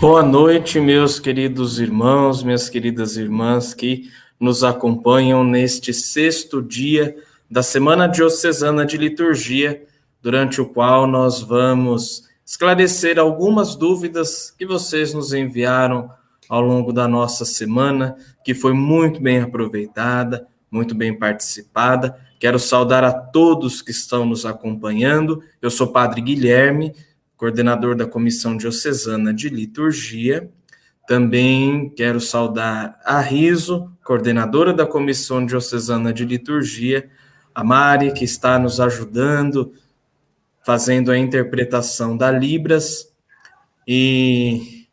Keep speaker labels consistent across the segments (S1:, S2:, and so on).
S1: Boa noite, meus queridos irmãos, minhas queridas irmãs que nos acompanham neste sexto dia da Semana Diocesana de Liturgia, durante o qual nós vamos esclarecer algumas dúvidas que vocês nos enviaram ao longo da nossa semana, que foi muito bem aproveitada, muito bem participada. Quero saudar a todos que estão nos acompanhando. Eu sou Padre Guilherme, coordenador da Comissão Diocesana de Liturgia. Também quero saudar a Riso, coordenadora da Comissão Diocesana de Liturgia, a Mari, que está nos ajudando, fazendo a interpretação da Libras, e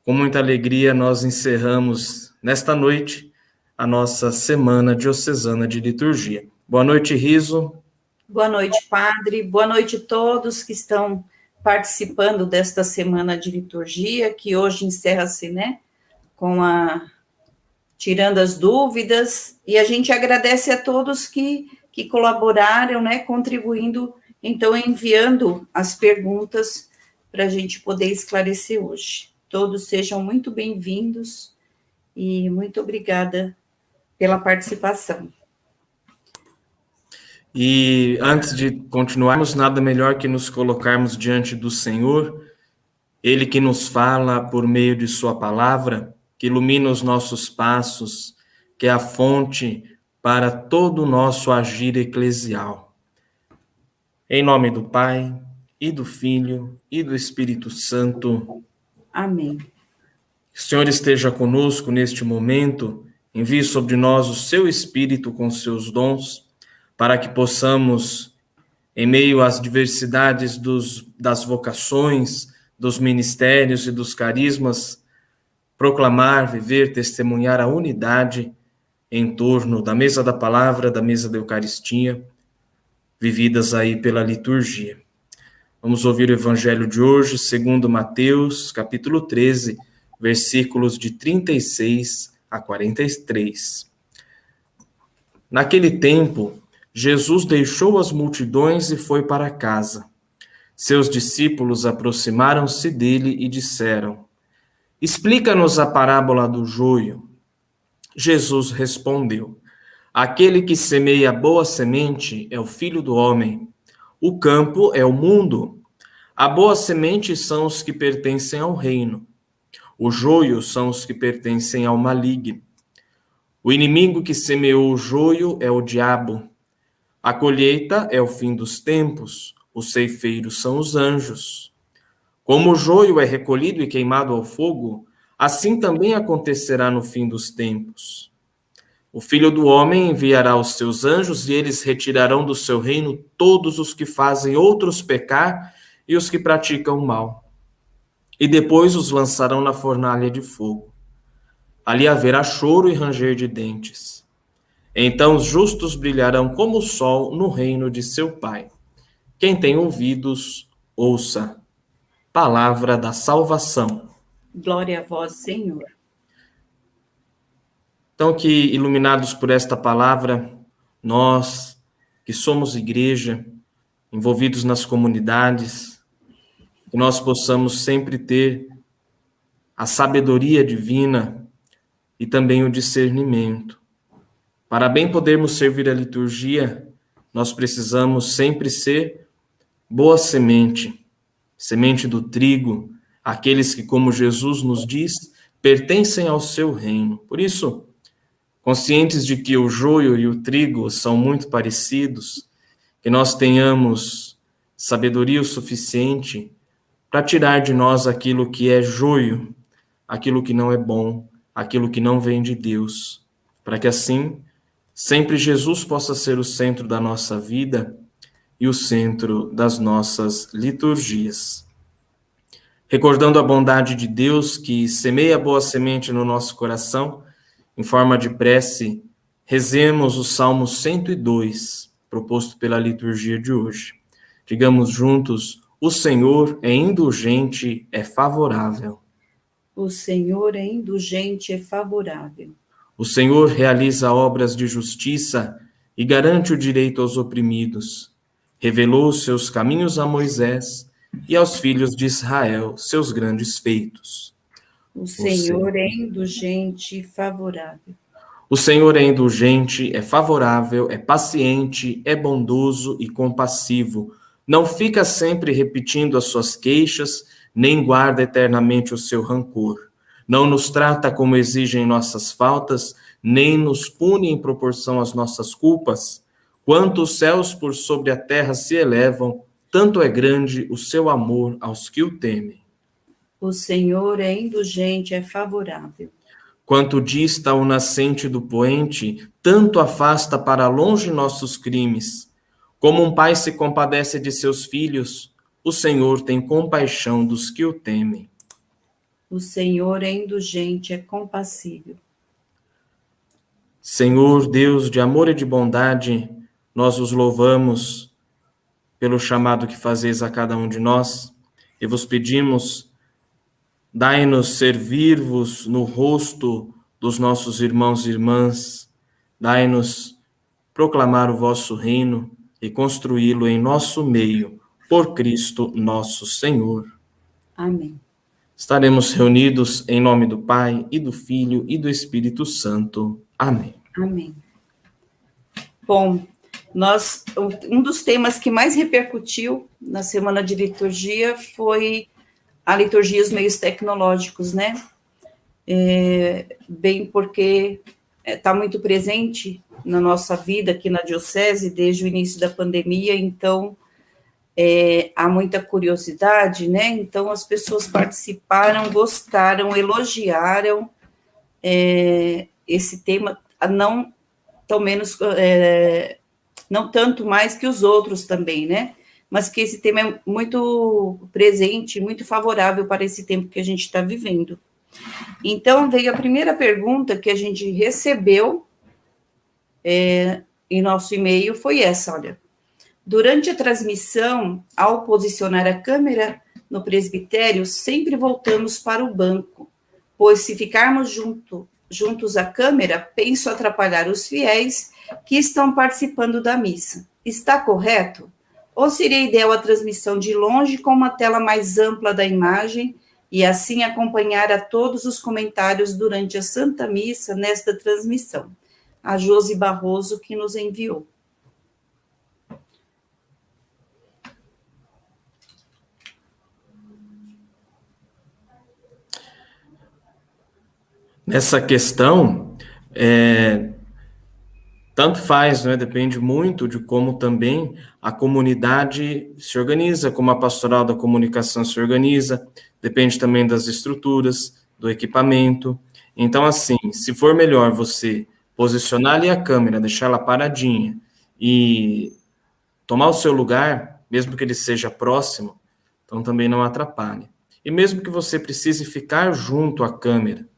S1: com muita alegria nós encerramos nesta noite a nossa Semana Diocesana de Liturgia. Boa noite, Riso.
S2: Boa noite, Padre. Boa noite a todos que estão participando desta semana de liturgia, que hoje encerra-se, né, tirando as dúvidas, e a gente agradece a todos que colaboraram, né, contribuindo, então enviando as perguntas para a gente poder esclarecer hoje. Todos sejam muito bem-vindos e muito obrigada pela participação.
S1: E antes de continuarmos, nada melhor que nos colocarmos diante do Senhor, Ele que nos fala por meio de sua palavra, que ilumina os nossos passos, que é a fonte para todo o nosso agir eclesial. Em nome do Pai, e do Filho, e do Espírito Santo.
S2: Amém.
S1: O Senhor esteja conosco neste momento, envie sobre nós o seu Espírito com seus dons, para que possamos, em meio às diversidades das vocações, dos ministérios e dos carismas, proclamar, viver, testemunhar a unidade em torno da mesa da palavra, da mesa da Eucaristia, vividas aí pela liturgia. Vamos ouvir o evangelho de hoje, segundo Mateus, capítulo 13, versículos de 36 a 43. Naquele tempo, Jesus deixou as multidões e foi para casa. Seus discípulos aproximaram-se dele e disseram: Explica-nos a parábola do joio. Jesus respondeu: Aquele que semeia boa semente é o Filho do Homem. O campo é o mundo. A boa semente são os que pertencem ao reino. O joio são os que pertencem ao maligno. O inimigo que semeou o joio é o diabo. A colheita é o fim dos tempos. Os ceifeiros são os anjos. Como o joio é recolhido e queimado ao fogo, assim também acontecerá no fim dos tempos. O Filho do Homem enviará os seus anjos e eles retirarão do seu reino todos os que fazem outros pecar e os que praticam o mal. E depois os lançarão na fornalha de fogo. Ali haverá choro e ranger de dentes. Então os justos brilharão como o sol no reino de seu Pai. Quem tem ouvidos, ouça. Palavra da salvação.
S2: Glória a vós, Senhor.
S1: Então, que iluminados por esta palavra, nós que somos igreja, envolvidos nas comunidades, que nós possamos sempre ter a sabedoria divina e também o discernimento. Para bem podermos servir a liturgia, nós precisamos sempre ser boa semente, semente do trigo, aqueles que, como Jesus nos diz, pertencem ao seu reino. Por isso, conscientes de que o joio e o trigo são muito parecidos, que nós tenhamos sabedoria o suficiente para tirar de nós aquilo que é joio, aquilo que não é bom, aquilo que não vem de Deus, para que assim sempre Jesus possa ser o centro da nossa vida e o centro das nossas liturgias. Recordando a bondade de Deus que semeia boa semente no nosso coração, em forma de prece, rezemos o Salmo 102, proposto pela liturgia de hoje. Digamos juntos: o Senhor é indulgente, é favorável.
S2: O Senhor é indulgente e favorável.
S1: O Senhor realiza obras de justiça e garante o direito aos oprimidos. Revelou os seus caminhos a Moisés e aos filhos de Israel seus grandes feitos.
S2: O Senhor é indulgente e favorável.
S1: O Senhor é indulgente, é favorável, é paciente, é bondoso e compassivo. Não fica sempre repetindo as suas queixas, nem guarda eternamente o seu rancor. Não nos trata como exigem nossas faltas, nem nos pune em proporção às nossas culpas. Quanto os céus por sobre a terra se elevam, tanto é grande o seu amor aos que o temem.
S2: O Senhor é indulgente, é favorável.
S1: Quanto dista o nascente do poente, tanto afasta para longe nossos crimes. Como um pai se compadece de seus filhos, o Senhor tem compaixão dos que o temem.
S2: O Senhor é indulgente, é compassível.
S1: Senhor, Deus de amor e de bondade, nós os louvamos pelo chamado que fazeis a cada um de nós e vos pedimos, dai-nos servir-vos no rosto dos nossos irmãos e irmãs, dai-nos proclamar o vosso reino e construí-lo em nosso meio, por Cristo nosso Senhor.
S2: Amém.
S1: Estaremos reunidos em nome do Pai, e do Filho, e do Espírito Santo. Amém.
S2: Amém. Bom, um dos temas que mais repercutiu na Semana de Liturgia foi a liturgia e os meios tecnológicos, né? Bem porque está muito presente na nossa vida aqui na Diocese desde o início da pandemia, então há muita curiosidade, né? Então as pessoas participaram, gostaram, elogiaram esse tema, não tanto mais que os outros também, né? Mas que esse tema é muito presente, muito favorável para esse tempo que a gente está vivendo. Então, veio a primeira pergunta que a gente recebeu em nosso e-mail, foi essa, olha. Durante a transmissão, ao posicionar a câmera no presbitério, sempre voltamos para o banco, pois se ficarmos juntos à câmera, penso atrapalhar os fiéis que estão participando da missa. Está correto? Ou seria ideal a transmissão de longe com uma tela mais ampla da imagem e assim acompanhar a todos os comentários durante a Santa Missa nesta transmissão? A Josi Barroso que nos enviou.
S1: Nessa questão, tanto faz, né? Depende muito de como também a comunidade se organiza, como a pastoral da comunicação se organiza, depende também das estruturas, do equipamento. Então, assim, se for melhor você posicionar ali a câmera, deixar ela paradinha e tomar o seu lugar, mesmo que ele seja próximo, então também não atrapalhe. E mesmo que você precise ficar junto à câmera,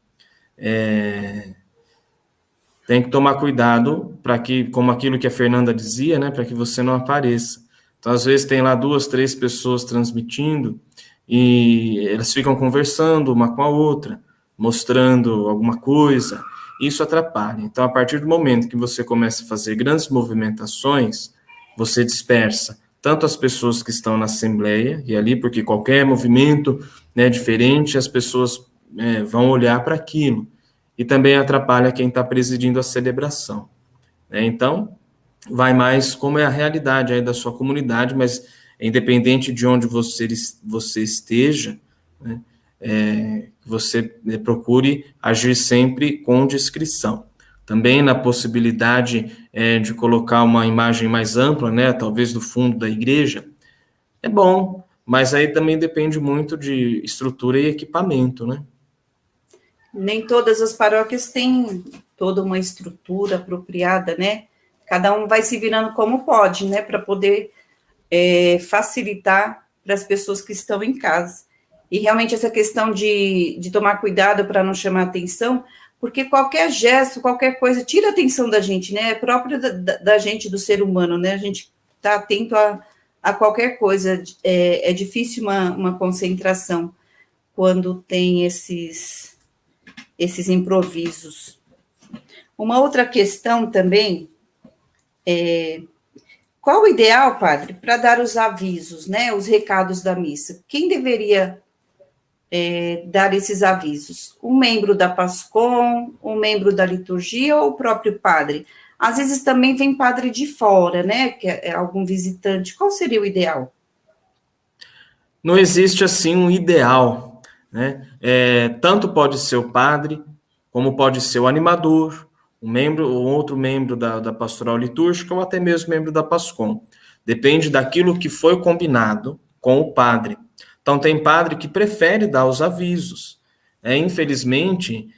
S1: tem que tomar cuidado para que, como aquilo que a Fernanda dizia, né, para que você não apareça. Então, às vezes, tem lá 2, 3 pessoas transmitindo e elas ficam conversando uma com a outra, mostrando alguma coisa, isso atrapalha. Então, a partir do momento que você começa a fazer grandes movimentações, você dispersa tanto as pessoas que estão na Assembleia, e ali, porque qualquer movimento, né, diferente, as pessoas vão olhar para aquilo, e também atrapalha quem está presidindo a celebração. Então, vai mais como é a realidade aí da sua comunidade, mas independente de onde você esteja, né, você procure agir sempre com discrição. Também na possibilidade de colocar uma imagem mais ampla, né, talvez do fundo da igreja, é bom, mas aí também depende muito de estrutura e equipamento, né?
S2: Nem todas as paróquias têm toda uma estrutura apropriada, né? Cada um vai se virando como pode, né? Para poder facilitar para as pessoas que estão em casa. E realmente essa questão de tomar cuidado para não chamar atenção, porque qualquer gesto, qualquer coisa, tira a atenção da gente, né? É próprio da gente, do ser humano, né? A gente está atento a qualquer coisa. É difícil uma concentração quando tem esses improvisos. Uma outra questão também Qual o ideal, padre, para dar os avisos, né, os recados da missa? Quem deveria dar esses avisos? Um membro da PASCOM, um membro da liturgia ou o próprio padre? Às vezes também vem padre de fora, né, que é algum visitante. Qual seria o ideal?
S1: Não existe, assim, um ideal, né? Tanto pode ser o padre, como pode ser o animador, um outro membro da pastoral litúrgica, ou até mesmo membro da PASCOM. Depende daquilo que foi combinado com o padre. Então, tem padre que prefere dar os avisos. Infelizmente,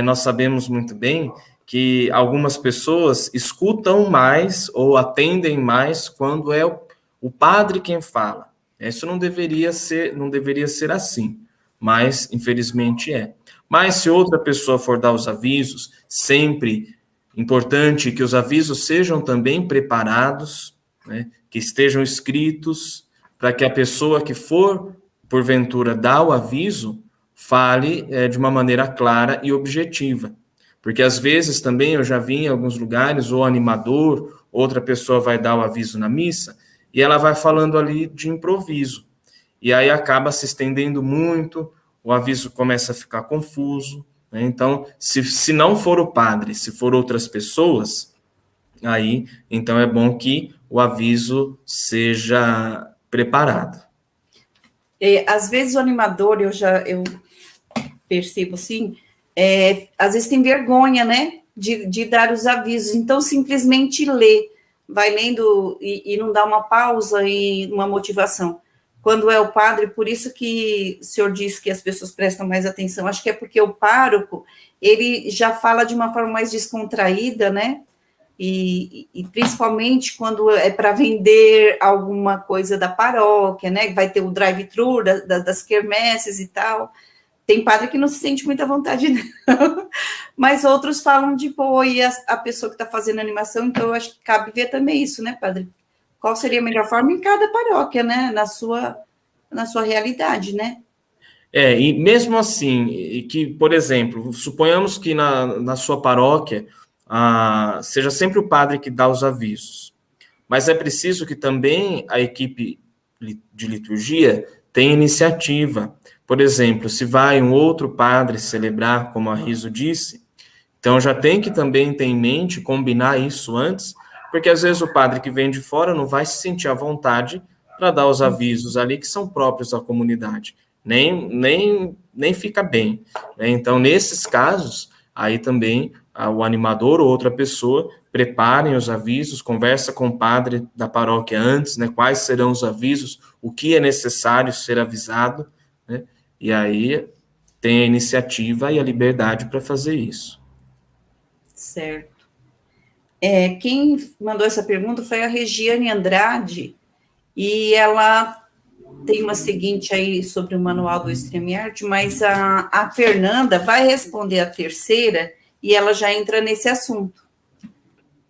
S1: nós sabemos muito bem que algumas pessoas escutam mais ou atendem mais quando é o padre quem fala. Isso não deveria ser assim, mas infelizmente é. Mas se outra pessoa for dar os avisos, sempre importante que os avisos sejam também preparados, né, que estejam escritos, para que a pessoa que for, porventura, dar o aviso, fale de uma maneira clara e objetiva. Porque às vezes também eu já vi em alguns lugares, o animador, outra pessoa vai dar o aviso na missa, e ela vai falando ali de improviso. E aí acaba se estendendo muito, o aviso começa a ficar confuso, né? Então, se não for o padre, se for outras pessoas, aí, então é bom que o aviso seja preparado.
S2: Às vezes o animador, eu percebo assim, às vezes tem vergonha, né, de dar os avisos, então simplesmente lê, vai lendo e não dá uma pausa e uma motivação. Quando é o padre, por isso que o senhor disse que as pessoas prestam mais atenção, acho que é porque o pároco, ele já fala de uma forma mais descontraída, né, e principalmente quando é para vender alguma coisa da paróquia, né, vai ter o drive-thru das quermesses e tal. Tem padre que não se sente muita vontade, não. Mas outros falam de boa, e a pessoa que está fazendo animação, então eu acho que cabe ver também isso, né, padre? Qual seria a melhor forma em cada paróquia, né, na sua realidade, né?
S1: E mesmo assim, que, por exemplo, suponhamos que na sua paróquia seja sempre o padre que dá os avisos, mas é preciso que também a equipe de liturgia tenha iniciativa. Por exemplo, se vai um outro padre celebrar, como a Riso disse, então já tem que também ter em mente, combinar isso antes, porque às vezes o padre que vem de fora não vai se sentir à vontade para dar os avisos ali que são próprios da comunidade. Nem fica bem, né? Então, nesses casos, aí também o animador ou outra pessoa preparem os avisos, conversa com o padre da paróquia antes, né? Quais serão os avisos, o que é necessário ser avisado, né? E aí tem a iniciativa e a liberdade para fazer isso.
S2: Certo. Quem mandou essa pergunta foi a Regiane Andrade, e ela tem uma seguinte aí sobre o manual do StreamYard, mas a Fernanda vai responder a terceira, e ela já entra nesse assunto.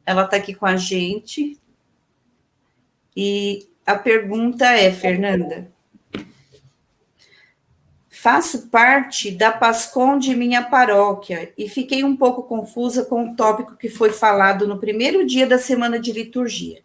S2: Ela está aqui com a gente, e a pergunta é, Fernanda: faço parte da PASCOM de minha paróquia e fiquei um pouco confusa com o tópico que foi falado no primeiro dia da semana de liturgia.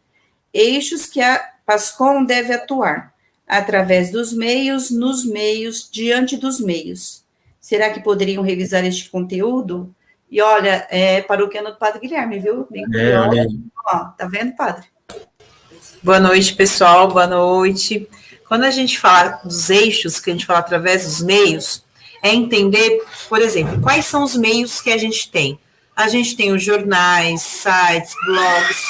S2: Eixos que a PASCOM deve atuar, através dos meios, nos meios, diante dos meios. Será que poderiam revisar este conteúdo? E olha, paroquiano do Padre Guilherme, viu?
S1: Olha aí.
S2: Ó, tá vendo, padre?
S3: Boa noite, pessoal, boa noite. Quando a gente fala dos eixos, que a gente fala através dos meios, é entender, por exemplo, quais são os meios que a gente tem. A gente tem os jornais, sites, blogs,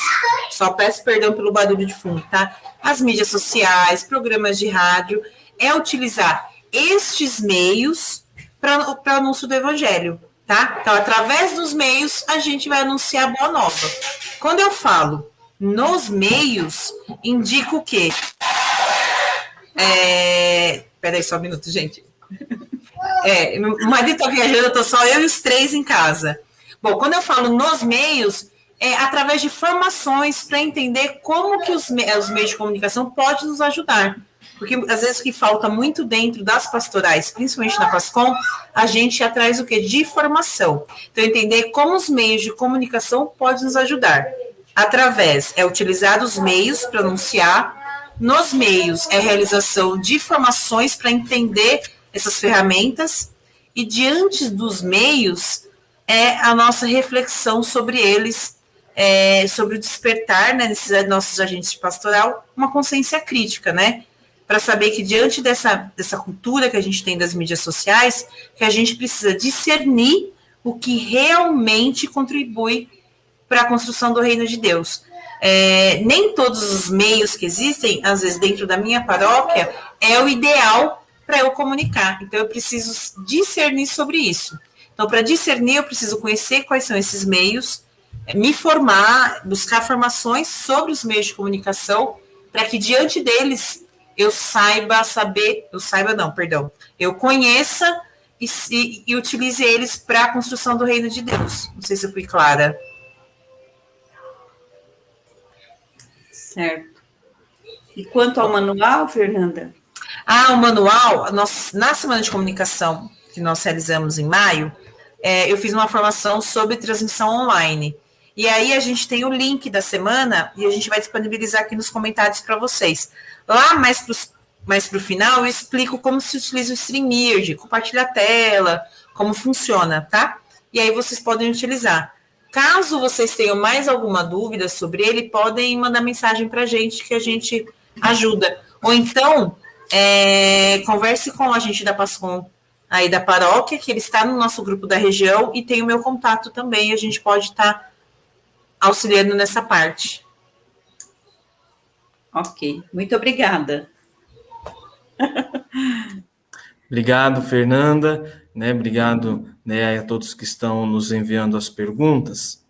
S3: só peço perdão pelo barulho de fundo, tá? As mídias sociais, programas de rádio, é utilizar estes meios para o anúncio do evangelho, tá? Então, através dos meios, a gente vai anunciar a boa nova. Quando eu falo nos meios, indica o quê? Peraí, só um minuto, gente. O marido tá viajando, eu tô só eu e os 3 em casa. Bom, quando eu falo nos meios, é através de formações para entender como que os meios de comunicação podem nos ajudar. Porque, às vezes, o que falta muito dentro das pastorais, principalmente na PASCOM, a gente é atrás do quê? De formação. Então, entender como os meios de comunicação podem nos ajudar. utilizar os meios para anunciar, nos meios é realização de formações para entender essas ferramentas, e diante dos meios é a nossa reflexão sobre eles, sobre o despertar, né, nesses nossos agentes de pastoral, uma consciência crítica, né, para saber que diante dessa cultura que a gente tem das mídias sociais, que a gente precisa discernir o que realmente contribui para a construção do reino de Deus. Nem todos os meios que existem, às vezes dentro da minha paróquia, é o ideal para eu comunicar. Então, eu preciso discernir sobre isso. Então, para discernir, eu preciso conhecer quais são esses meios, me formar, buscar formações sobre os meios de comunicação, para que diante deles eu conheça e utilize eles para a construção do reino de Deus. Não sei se eu fui clara.
S2: Certo. E quanto ao manual, Fernanda?
S3: O manual, na semana de comunicação que nós realizamos em maio, eu fiz uma formação sobre transmissão online. E aí a gente tem o link da semana e a gente vai disponibilizar aqui nos comentários para vocês. Lá, mais para o final, eu explico como se utiliza o StreamYard, compartilha a tela, como funciona, tá? E aí vocês podem utilizar. Caso vocês tenham mais alguma dúvida sobre ele, podem mandar mensagem para a gente, que a gente ajuda. Ou então, converse com a gente da PASCOM aí da paróquia, que ele está no nosso grupo da região, e tem o meu contato também, a gente pode estar auxiliando nessa parte.
S2: Ok, muito obrigada.
S1: Obrigado, Fernanda, né? Obrigado, né, a todos que estão nos enviando as perguntas.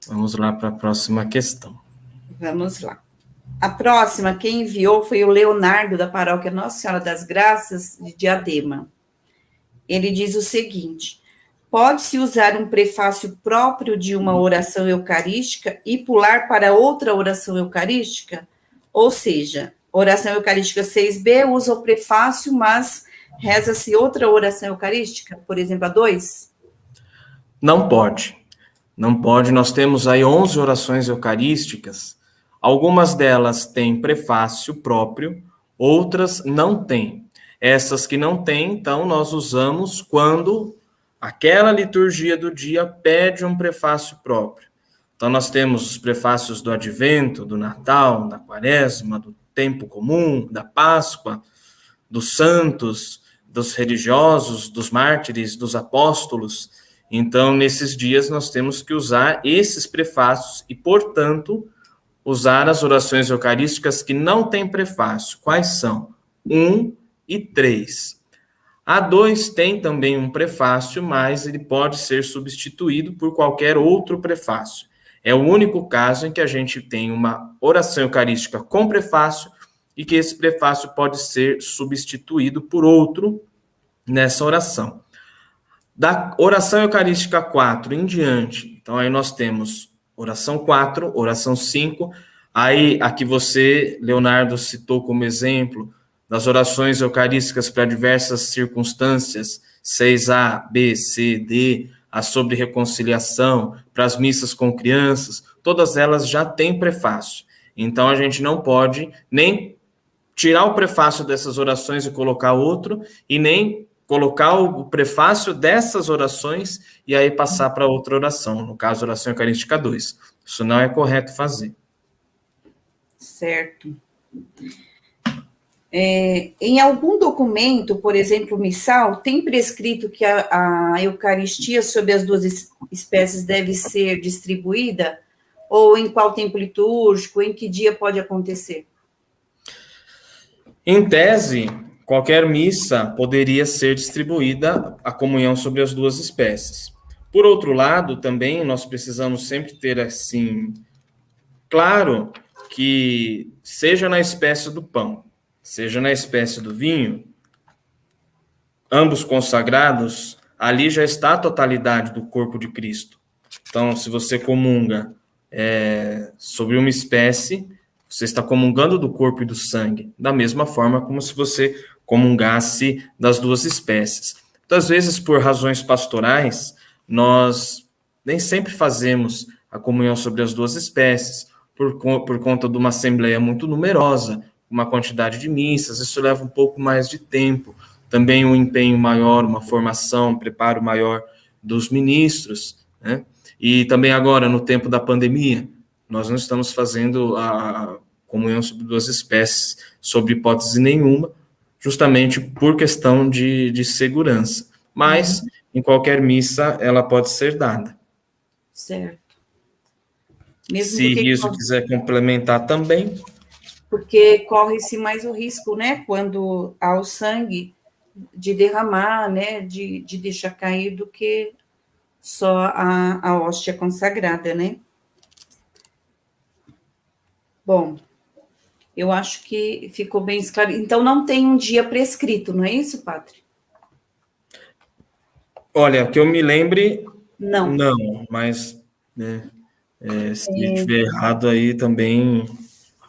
S1: Vamos lá para a próxima questão.
S2: Vamos lá. A próxima, quem enviou foi o Leonardo, da paróquia Nossa Senhora das Graças, de Diadema. Ele diz o seguinte: pode-se usar um prefácio próprio de uma oração eucarística e pular para outra oração eucarística? Ou seja, oração eucarística 6b usa o prefácio, mas reza-se outra oração eucarística, por exemplo, a 2?
S1: Não pode. Não pode. Nós temos aí 11 orações eucarísticas. Algumas delas têm prefácio próprio, outras não têm. Essas que não têm, então, nós usamos quando aquela liturgia do dia pede um prefácio próprio. Então, nós temos os prefácios do Advento, do Natal, da Quaresma, do Tempo Comum, da Páscoa, dos santos, dos religiosos, dos mártires, dos apóstolos. Então, nesses dias, nós temos que usar esses prefácios e, portanto, usar as orações eucarísticas que não têm prefácio. Quais são? 1 e 3. A 2 tem também um prefácio, mas ele pode ser substituído por qualquer outro prefácio. É o único caso em que a gente tem uma oração eucarística com prefácio e que esse prefácio pode ser substituído por outro nessa oração. Da oração eucarística 4 em diante, então aí nós temos oração 4, oração 5, aí a que você, Leonardo, citou como exemplo das orações eucarísticas para diversas circunstâncias, 6A, B, C, D, a sobre reconciliação, para as missas com crianças, todas elas já têm prefácio. Então, a gente não pode nem tirar o prefácio dessas orações e colocar outro, e nem colocar o prefácio dessas orações e aí passar para outra oração, no caso, oração eucarística 2. Isso não é correto fazer.
S2: Certo. Em algum documento, por exemplo, missal, tem prescrito que a Eucaristia sobre as duas espécies deve ser distribuída? Ou em qual tempo litúrgico? Em que dia pode acontecer?
S1: Em tese, qualquer missa poderia ser distribuída a comunhão sobre as duas espécies. Por outro lado, também nós precisamos sempre ter, assim, claro que seja na espécie do pão, seja na espécie do vinho, ambos consagrados, ali já está a totalidade do corpo de Cristo. Então, se você comunga sobre uma espécie, você está comungando do corpo e do sangue, da mesma forma como se você comungasse das duas espécies. Muitas vezes, por razões pastorais, nós nem sempre fazemos a comunhão sobre as duas espécies, por conta de uma assembleia muito numerosa, uma quantidade de missas, isso leva um pouco mais de tempo. Também um empenho maior, uma formação, um preparo maior dos ministros, né? E também agora, no tempo da pandemia, nós não estamos fazendo a comunhão sobre duas espécies, sob hipótese nenhuma, justamente por questão de segurança. Mas, em qualquer missa, ela pode ser dada.
S2: Certo. Mesmo
S1: Se Riso quiser complementar também.
S2: Porque corre-se mais o risco, né, quando há o sangue, de derramar, né, de deixar cair, do que só a hóstia consagrada, né? Bom, eu acho que ficou bem esclarecido. Então, não tem um dia prescrito, não é isso, padre?
S1: Olha, que eu me lembre,
S2: não,
S1: mas né, se estiver errado aí também,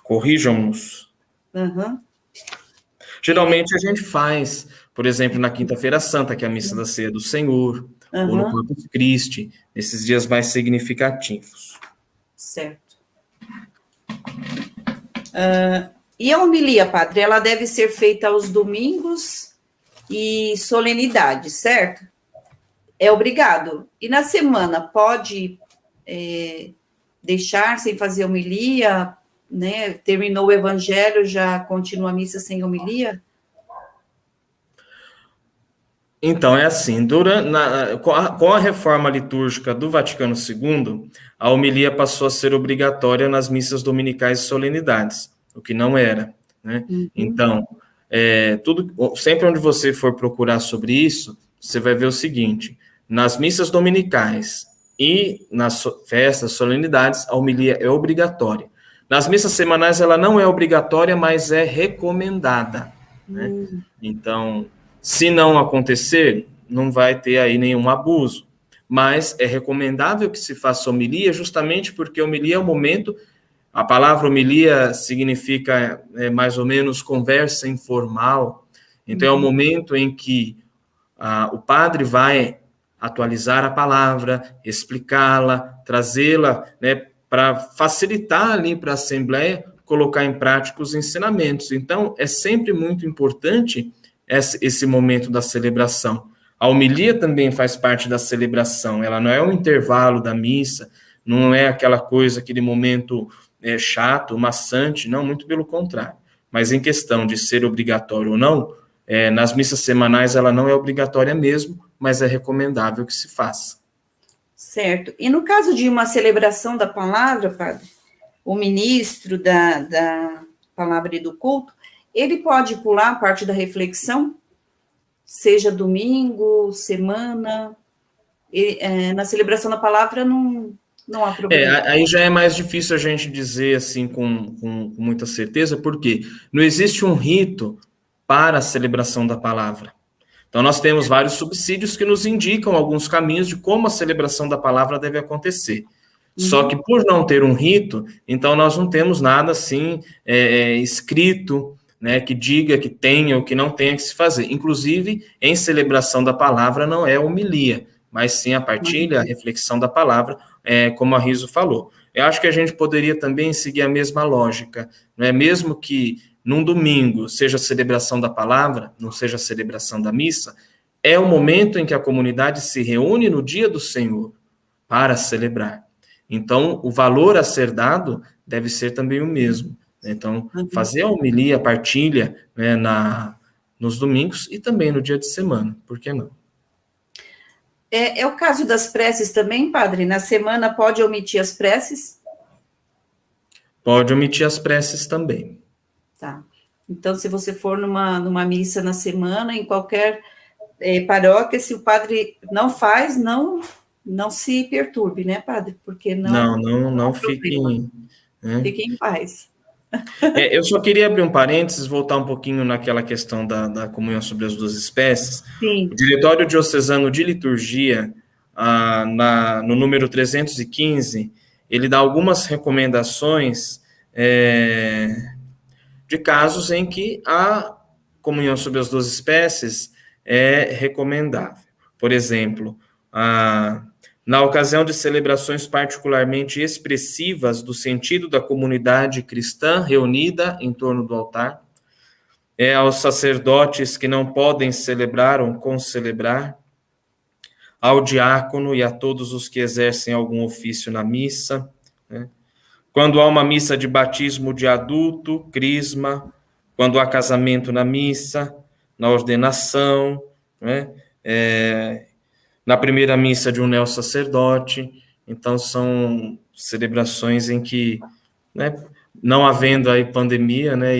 S1: corrijam-nos.
S2: Uhum.
S1: Geralmente a gente faz, por exemplo, na Quinta-feira Santa, que é a missa da Ceia do Senhor, ou no Corpus Christi, nesses dias mais significativos.
S2: Certo. E a homilia, padre, ela deve ser feita aos domingos e solenidades, certo? É obrigado. E na semana, pode deixar sem fazer homilia, né? Terminou o evangelho, já continua a missa sem homilia?
S1: Então, é assim, com a reforma litúrgica do Vaticano II, a homilia passou a ser obrigatória nas missas dominicais e solenidades, o que não era, né? Então, sempre onde você for procurar sobre isso, você vai ver o seguinte: nas missas dominicais e nas festas, solenidades, a homilia é obrigatória. Nas missas semanais, ela não é obrigatória, mas é recomendada, né? Então, se não acontecer, não vai ter aí nenhum abuso. Mas é recomendável que se faça homilia, justamente porque homilia é o momento. A palavra homilia significa mais ou menos conversa informal. Então, é o momento em que o padre vai atualizar a palavra, explicá-la, trazê-la, né, para facilitar ali para a Assembleia colocar em prática os ensinamentos. Então, é sempre muito importante esse momento da celebração. A homilia também faz parte da celebração, ela não é um intervalo da missa, não é aquela coisa, aquele momento chato, maçante, não, muito pelo contrário. Mas em questão de ser obrigatório ou não, nas missas semanais ela não é obrigatória mesmo, mas é recomendável que se faça.
S2: Certo. E no caso de uma celebração da palavra, padre, o ministro da palavra e do culto, ele pode pular a parte da reflexão, seja domingo, semana, na celebração da palavra não há problema.
S1: Aí já é mais difícil a gente dizer assim com muita certeza, porque não existe um rito para a celebração da palavra. Então, nós temos vários subsídios que nos indicam alguns caminhos de como a celebração da palavra deve acontecer. Só que, por não ter um rito, então nós não temos nada assim escrito, né, que diga que tenha ou que não tenha que se fazer. Inclusive, em celebração da palavra não é homilia, mas sim a partilha, a reflexão da palavra, como a Riso falou. Eu acho que a gente poderia também seguir a mesma lógica, não é? Mesmo que num domingo seja a celebração da palavra, não seja a celebração da missa, é o momento em que a comunidade se reúne no dia do Senhor para celebrar. Então, o valor a ser dado deve ser também o mesmo. Então, fazer a homilia, a partilha, né, nos domingos e também no dia de semana, por que não?
S2: É o caso das preces também, padre? Na semana pode omitir as preces?
S1: Pode omitir as preces também.
S2: Tá. Então, se você for numa missa na semana, em qualquer paróquia, se o padre não faz, não se perturbe, né, padre? Porque
S1: não fiquem... Né?
S2: Fiquem em paz.
S1: Eu só queria abrir um parênteses, voltar um pouquinho naquela questão da comunhão sobre as duas espécies.
S2: Sim.
S1: O Diretório Diocesano de Liturgia, no número 315, ele dá algumas recomendações de casos em que a comunhão sobre as duas espécies é recomendável. Por exemplo, Na ocasião de celebrações particularmente expressivas do sentido da comunidade cristã reunida em torno do altar, aos sacerdotes que não podem celebrar ou concelebrar, ao diácono e a todos os que exercem algum ofício na missa, né? Quando há uma missa de batismo de adulto, crisma, quando há casamento na missa, na ordenação, né? Na primeira missa de um neo-sacerdote. Então, são celebrações em que, né, não havendo aí pandemia, né,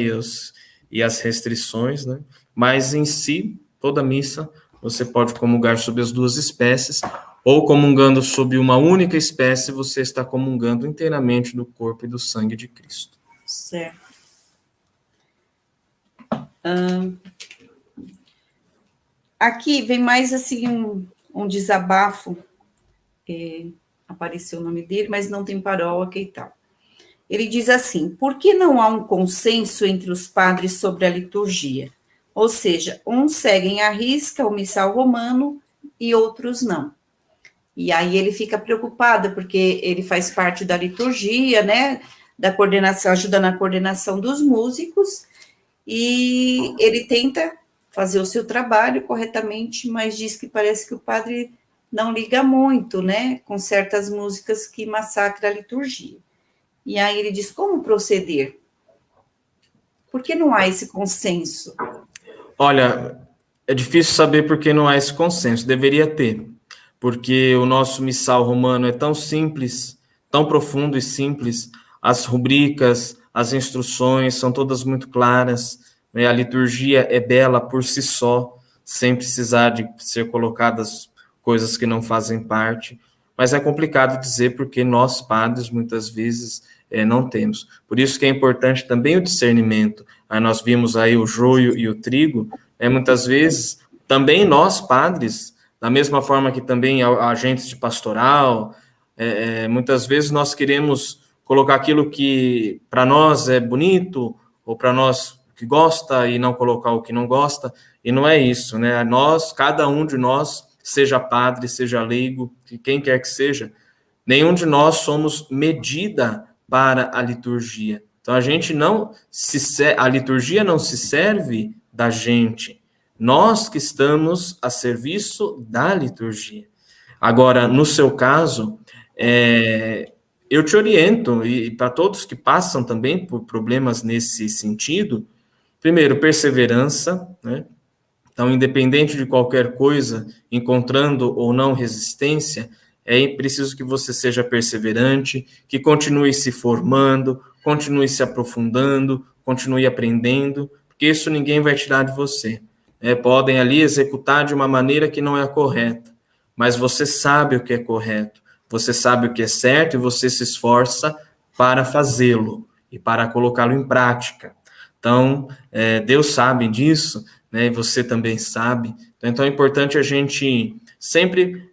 S1: e as restrições, né, mas em si, toda missa, você pode comungar sobre as duas espécies, ou comungando sobre uma única espécie, você está comungando inteiramente do corpo e do sangue de Cristo.
S2: Certo. Aqui vem mais assim um desabafo, apareceu o nome dele, mas não tem paróquia e tal. Ele diz assim: por que não há um consenso entre os padres sobre a liturgia? Ou seja, uns seguem à risca o missal romano e outros não. E aí ele fica preocupado, porque ele faz parte da liturgia, né, da coordenação, ajuda na coordenação dos músicos, e ele tenta fazer o seu trabalho corretamente, mas diz que parece que o padre não liga muito, né, com certas músicas que massacram a liturgia. E aí ele diz, como proceder? Por que não há esse consenso?
S1: Olha, é difícil saber por que não há esse consenso, deveria ter, porque o nosso missal romano é tão simples, tão profundo e simples, as rubricas, as instruções são todas muito claras, né? A liturgia é bela por si só, sem precisar de ser colocadas coisas que não fazem parte, mas é complicado dizer porque nós, padres, muitas vezes não temos. Por isso que é importante também o discernimento. Aí nós vimos aí o joio e o trigo, muitas vezes também nós, padres, da mesma forma que também agentes de pastoral, muitas vezes nós queremos colocar aquilo que para nós é bonito, ou para nós que gosta, e não colocar o que não gosta, e não é isso, né? Nós, cada um de nós, seja padre, seja leigo, quem quer que seja, nenhum de nós somos medida para a liturgia. Então, a liturgia não se serve da gente, nós que estamos a serviço da liturgia. Agora, no seu caso, eu te oriento, e para todos que passam também por problemas nesse sentido, primeiro, perseverança, né? Então, independente de qualquer coisa, encontrando ou não resistência, é preciso que você seja perseverante, que continue se formando, continue se aprofundando, continue aprendendo, porque isso ninguém vai tirar de você. Podem ali executar de uma maneira que não é a correta, mas você sabe o que é correto, você sabe o que é certo e você se esforça para fazê-lo e para colocá-lo em prática. Então, Deus sabe disso, né, e você também sabe. Então, é importante a gente sempre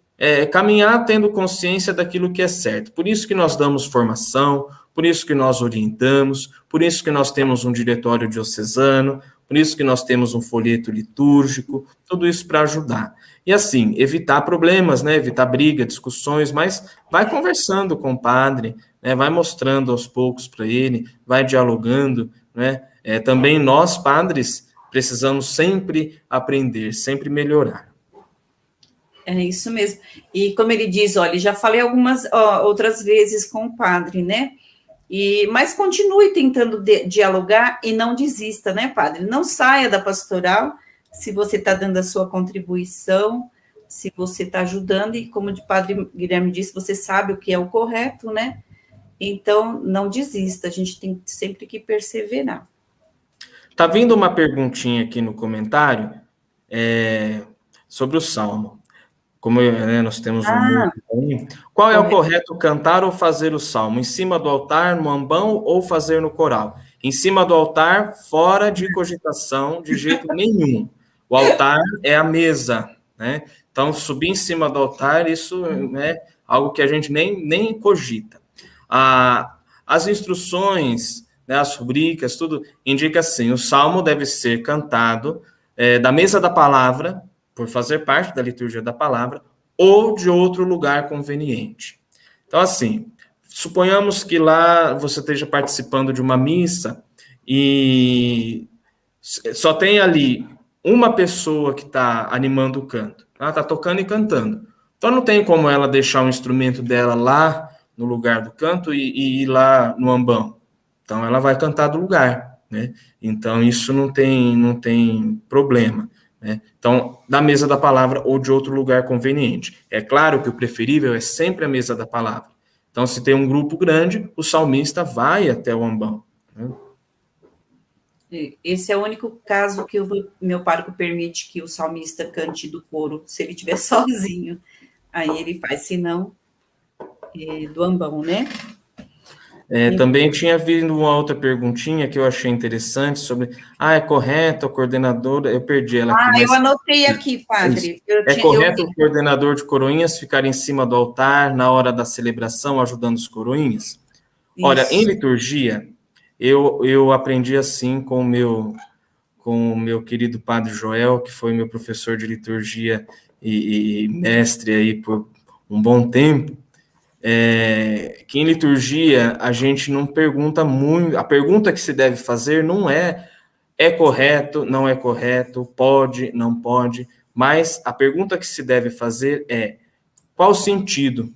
S1: caminhar tendo consciência daquilo que é certo. Por isso que nós damos formação, por isso que nós orientamos, por isso que nós temos um diretório diocesano, por isso que nós temos um folheto litúrgico, tudo isso para ajudar. E assim, evitar problemas, né, evitar briga, discussões, mas vai conversando com o padre, né, vai mostrando aos poucos para ele, vai dialogando, né. Também nós, padres, precisamos sempre aprender, sempre melhorar.
S2: É isso mesmo. E como ele diz, olha, já falei algumas outras vezes com o padre, né? Mas continue tentando dialogar e não desista, né, padre? Não saia da pastoral se você está dando a sua contribuição, se você está ajudando, e como o padre Guilherme disse, você sabe o que é o correto, né? Então, não desista, a gente tem sempre que perseverar.
S1: Tá vindo uma perguntinha aqui no comentário sobre o Salmo. Como nós temos um músico aí, qual é o correto, cantar ou fazer o Salmo? Em cima do altar, no ambão ou fazer no coral? Em cima do altar, fora de cogitação, de jeito nenhum. O altar é a mesa, né? Então, subir em cima do altar, isso é algo que a gente nem cogita. As instruções, né, as rubricas, tudo indica assim, o Salmo deve ser cantado da mesa da palavra, por fazer parte da liturgia da palavra, ou de outro lugar conveniente. Então, assim, suponhamos que lá você esteja participando de uma missa e só tem ali uma pessoa que está animando o canto. Ela está tocando e cantando. Então, não tem como ela deixar o instrumento dela lá no lugar do canto e ir lá no ambão. Então, ela vai cantar do lugar, né? Então, isso não tem problema, né? Então, da mesa da palavra ou de outro lugar conveniente. É claro que o preferível é sempre a mesa da palavra. Então, se tem um grupo grande, o salmista vai até o ambão, né?
S2: Esse é o único caso que o meu pároco permite que o salmista cante do coro, se ele estiver sozinho. Aí ele faz, senão, do ambão, né?
S1: Também tinha vindo uma outra perguntinha que eu achei interessante sobre, é correto a coordenadora, eu perdi ela aqui.
S2: Eu anotei aqui, padre.
S1: Correto o coordenador de coroinhas ficar em cima do altar na hora da celebração, ajudando os coroinhas? Isso. Olha, em liturgia, eu aprendi assim com o meu querido padre Joel, que foi meu professor de liturgia e mestre aí por um bom tempo, que em liturgia a gente não pergunta muito, a pergunta que se deve fazer não é correto, não é correto, pode, não pode, mas a pergunta que se deve fazer é qual o sentido?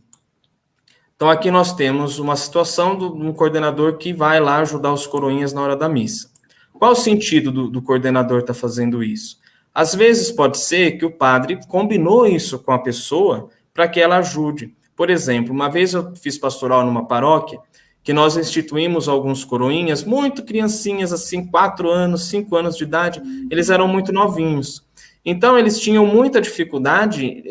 S1: Então aqui nós temos uma situação de um coordenador que vai lá ajudar os coroinhas na hora da missa. Qual o sentido do coordenador estar fazendo isso? Às vezes pode ser que o padre combinou isso com a pessoa para que ela ajude. Por exemplo, uma vez eu fiz pastoral numa paróquia que nós instituímos alguns coroinhas, muito criancinhas, assim, 4 anos, 5 anos de idade, eles eram muito novinhos. Então, eles tinham muita dificuldade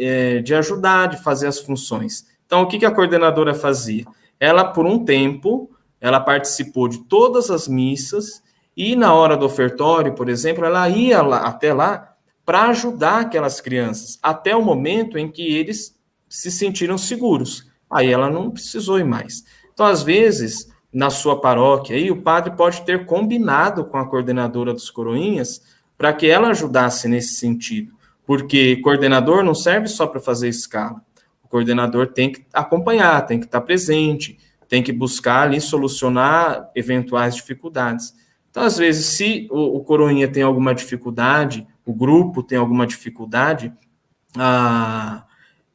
S1: de ajudar, de fazer as funções. Então, o que a coordenadora fazia? Ela, por um tempo, ela participou de todas as missas e, na hora do ofertório, por exemplo, ela ia até lá para ajudar aquelas crianças, até o momento em que eles se sentiram seguros. Aí ela não precisou ir mais. Então, às vezes, na sua paróquia, aí, o padre pode ter combinado com a coordenadora dos coroinhas para que ela ajudasse nesse sentido, porque coordenador não serve só para fazer escala. O coordenador tem que acompanhar, tem que estar presente, tem que buscar ali solucionar eventuais dificuldades. Então, às vezes, se o coroinha tem alguma dificuldade, o grupo tem alguma dificuldade,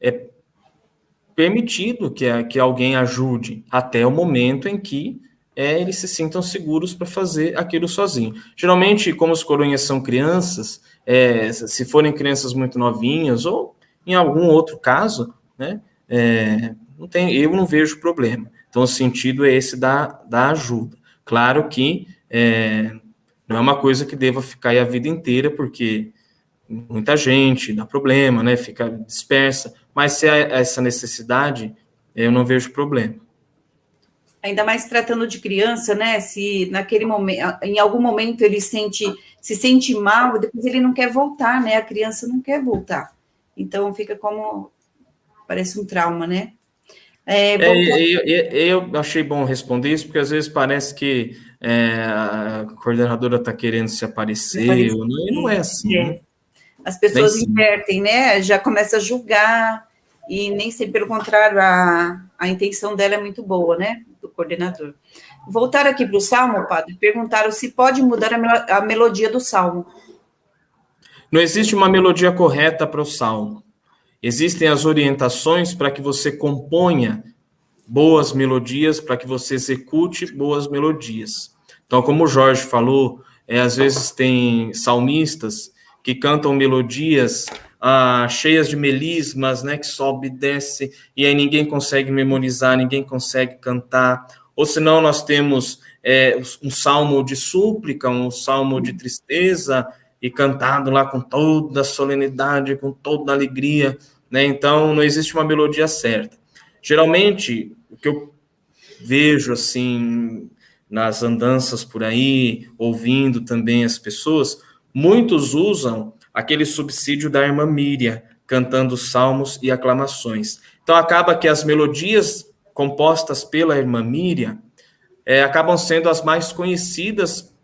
S1: é permitido que alguém ajude até o momento em que eles se sintam seguros para fazer aquilo sozinho. Geralmente, como os coroinhas são crianças, se forem crianças muito novinhas, ou em algum outro caso, né, eu não vejo problema. Então, o sentido é esse da ajuda. Claro que não é uma coisa que deva ficar aí a vida inteira, porque muita gente dá problema, né, fica dispersa, mas se há essa necessidade, eu não vejo problema.
S2: Ainda mais tratando de criança, né, se naquele momento, em algum momento ele se sente mal, depois ele não quer voltar, né, a criança não quer voltar. Então, fica parece um trauma, né?
S1: Eu achei bom responder isso, porque às vezes parece que a coordenadora está querendo se aparecer, e não é assim, né?
S2: As pessoas invertem, né? Já começa a julgar, e nem sempre, pelo contrário, a intenção dela é muito boa, né? Do coordenador. Voltar aqui para o Salmo, padre, perguntaram se pode mudar a melodia do Salmo.
S1: Não existe uma melodia correta para o Salmo. Existem as orientações para que você componha boas melodias, para que você execute boas melodias. Então, como o Jorge falou, às vezes tem salmistas que cantam melodias cheias de melismas, né, que sobe e desce, e aí ninguém consegue memorizar, ninguém consegue cantar. Ou senão nós temos um salmo de súplica, um salmo de tristeza, e cantado lá com toda a solenidade, com toda a alegria, né? Então, não existe uma melodia certa. Geralmente, o que eu vejo, assim, nas andanças por aí, ouvindo também as pessoas, muitos usam aquele subsídio da irmã Miriam, cantando salmos e aclamações. Então, acaba que as melodias compostas pela irmã Miriam acabam sendo as mais conhecidas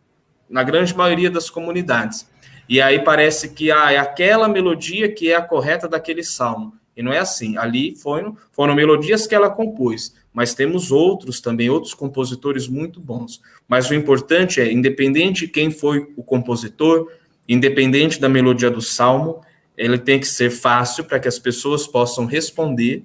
S1: na grande maioria das comunidades. E aí parece que é aquela melodia que é a correta daquele salmo. E não é assim. Ali foram melodias que ela compôs, mas temos outros também, outros compositores muito bons. Mas o importante é, independente de quem foi o compositor, independente da melodia do salmo, ele tem que ser fácil para que as pessoas possam responder,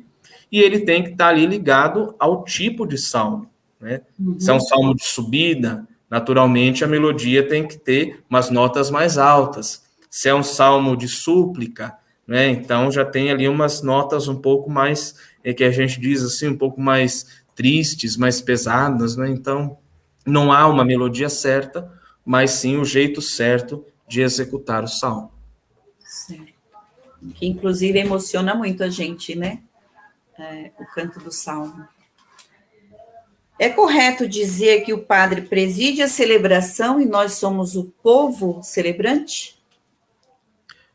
S1: e ele tem que estar ali ligado ao tipo de salmo, né? Se é um salmo de subida, naturalmente a melodia tem que ter umas notas mais altas. Se é um salmo de súplica, né, então já tem ali umas notas um pouco mais, que a gente diz assim, um pouco mais tristes, mais pesadas, né? Então não há uma melodia certa, mas sim o jeito certo de executar o salmo.
S2: Certo. Que inclusive emociona muito a gente, né? O canto do salmo. É correto dizer que o padre preside a celebração e nós somos o povo celebrante?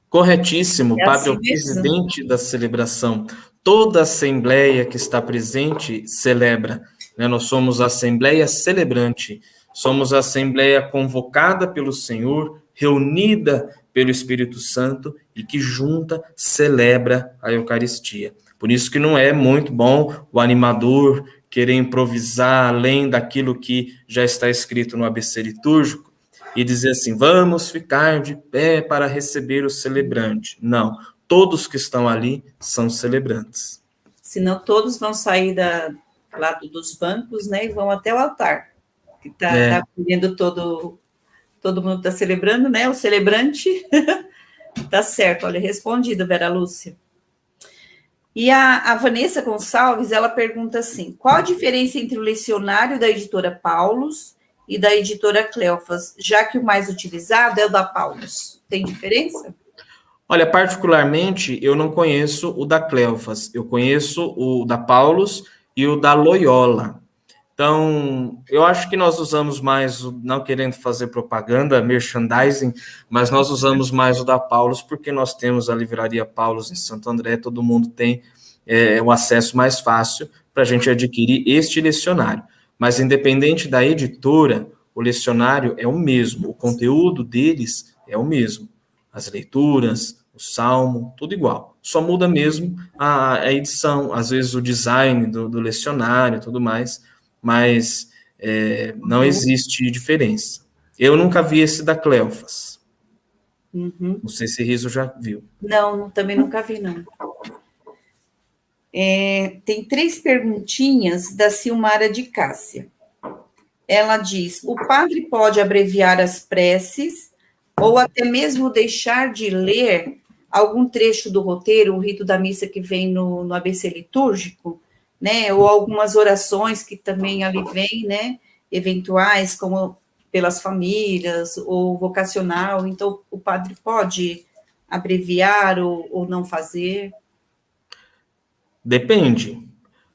S1: Corretíssimo, o padre é
S2: assim
S1: o presidente da celebração. Toda assembleia que está presente celebra, né? Nós somos a assembleia celebrante, somos a assembleia convocada pelo Senhor, reunida pelo Espírito Santo e que junta celebra a Eucaristia. Por isso que não é muito bom o animador querer improvisar além daquilo que já está escrito no ABC litúrgico e dizer assim, vamos ficar de pé para receber o celebrante. Não, todos que estão ali são celebrantes.
S2: Senão todos vão sair lá dos bancos, né, e vão até o altar, que está vendo todo mundo está celebrando, né, o celebrante. Tá certo, olha, respondido, Vera Lúcia. E a Vanessa Gonçalves, ela pergunta assim, qual a diferença entre o lecionário da editora Paulus e da editora Cleofas, já que o mais utilizado é o da Paulus? Tem diferença?
S1: Olha, particularmente, eu não conheço o da Cleofas, eu conheço o da Paulus e o da Loyola. Então, eu acho que nós usamos mais, não querendo fazer propaganda, merchandising, mas nós usamos mais o da Paulus, porque nós temos a livraria Paulus em Santo André, todo mundo tem o acesso mais fácil para a gente adquirir este lecionário. Mas, independente da editora, o lecionário é o mesmo, o conteúdo deles é o mesmo. As leituras, o salmo, tudo igual. Só muda mesmo a edição, às vezes o design do lecionário e tudo mais, mas não existe diferença. Eu nunca vi esse da Cleofas. Não sei se Riso já viu.
S2: Não, também nunca vi, não. Tem 3 perguntinhas da Silmara de Cássia. Ela diz, o padre pode abreviar as preces ou até mesmo deixar de ler algum trecho do roteiro, o rito da missa que vem no ABC litúrgico, né, ou algumas orações que também ali vêm, né, eventuais, como pelas famílias, ou vocacional, então o padre pode abreviar ou não fazer?
S1: Depende.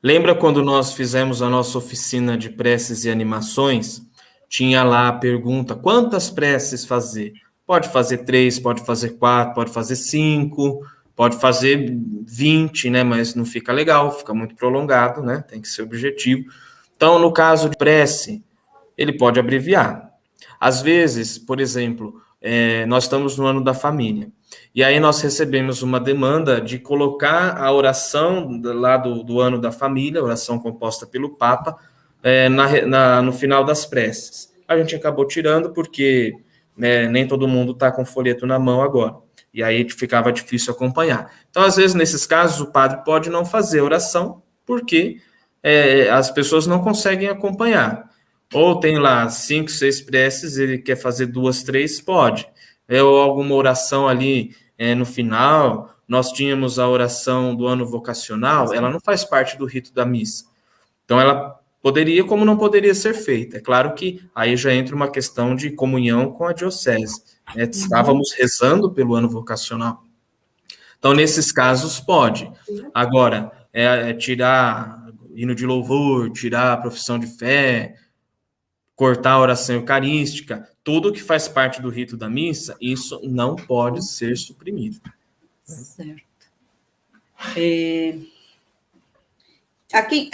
S1: Lembra quando nós fizemos a nossa oficina de preces e animações? Tinha lá a pergunta, quantas preces fazer? Pode fazer 3, pode fazer 4, pode fazer 5, pode fazer 20, né? Mas não fica legal, fica muito prolongado, né? Tem que ser objetivo. Então, no caso de prece, ele pode abreviar. Às vezes, por exemplo, nós estamos no ano da família, e aí nós recebemos uma demanda de colocar a oração lá do ano da família, a oração composta pelo Papa, no final das preces. A gente acabou tirando porque nem todo mundo está com o folheto na mão agora, e aí ficava difícil acompanhar. Então, às vezes, nesses casos, o padre pode não fazer oração, porque as pessoas não conseguem acompanhar. Ou tem lá 5, 6 preces, ele quer fazer 2, 3, pode. Ou alguma oração ali no final, nós tínhamos a oração do ano vocacional, ela não faz parte do rito da missa. Então, ela poderia, como não poderia ser feita. É claro que aí já entra uma questão de comunhão com a diocese. Estávamos rezando pelo ano vocacional. Então, nesses casos, pode. Agora, tirar hino de louvor, tirar a profissão de fé, cortar a oração eucarística, tudo que faz parte do rito da missa, isso não pode ser suprimido.
S2: Certo. Aqui,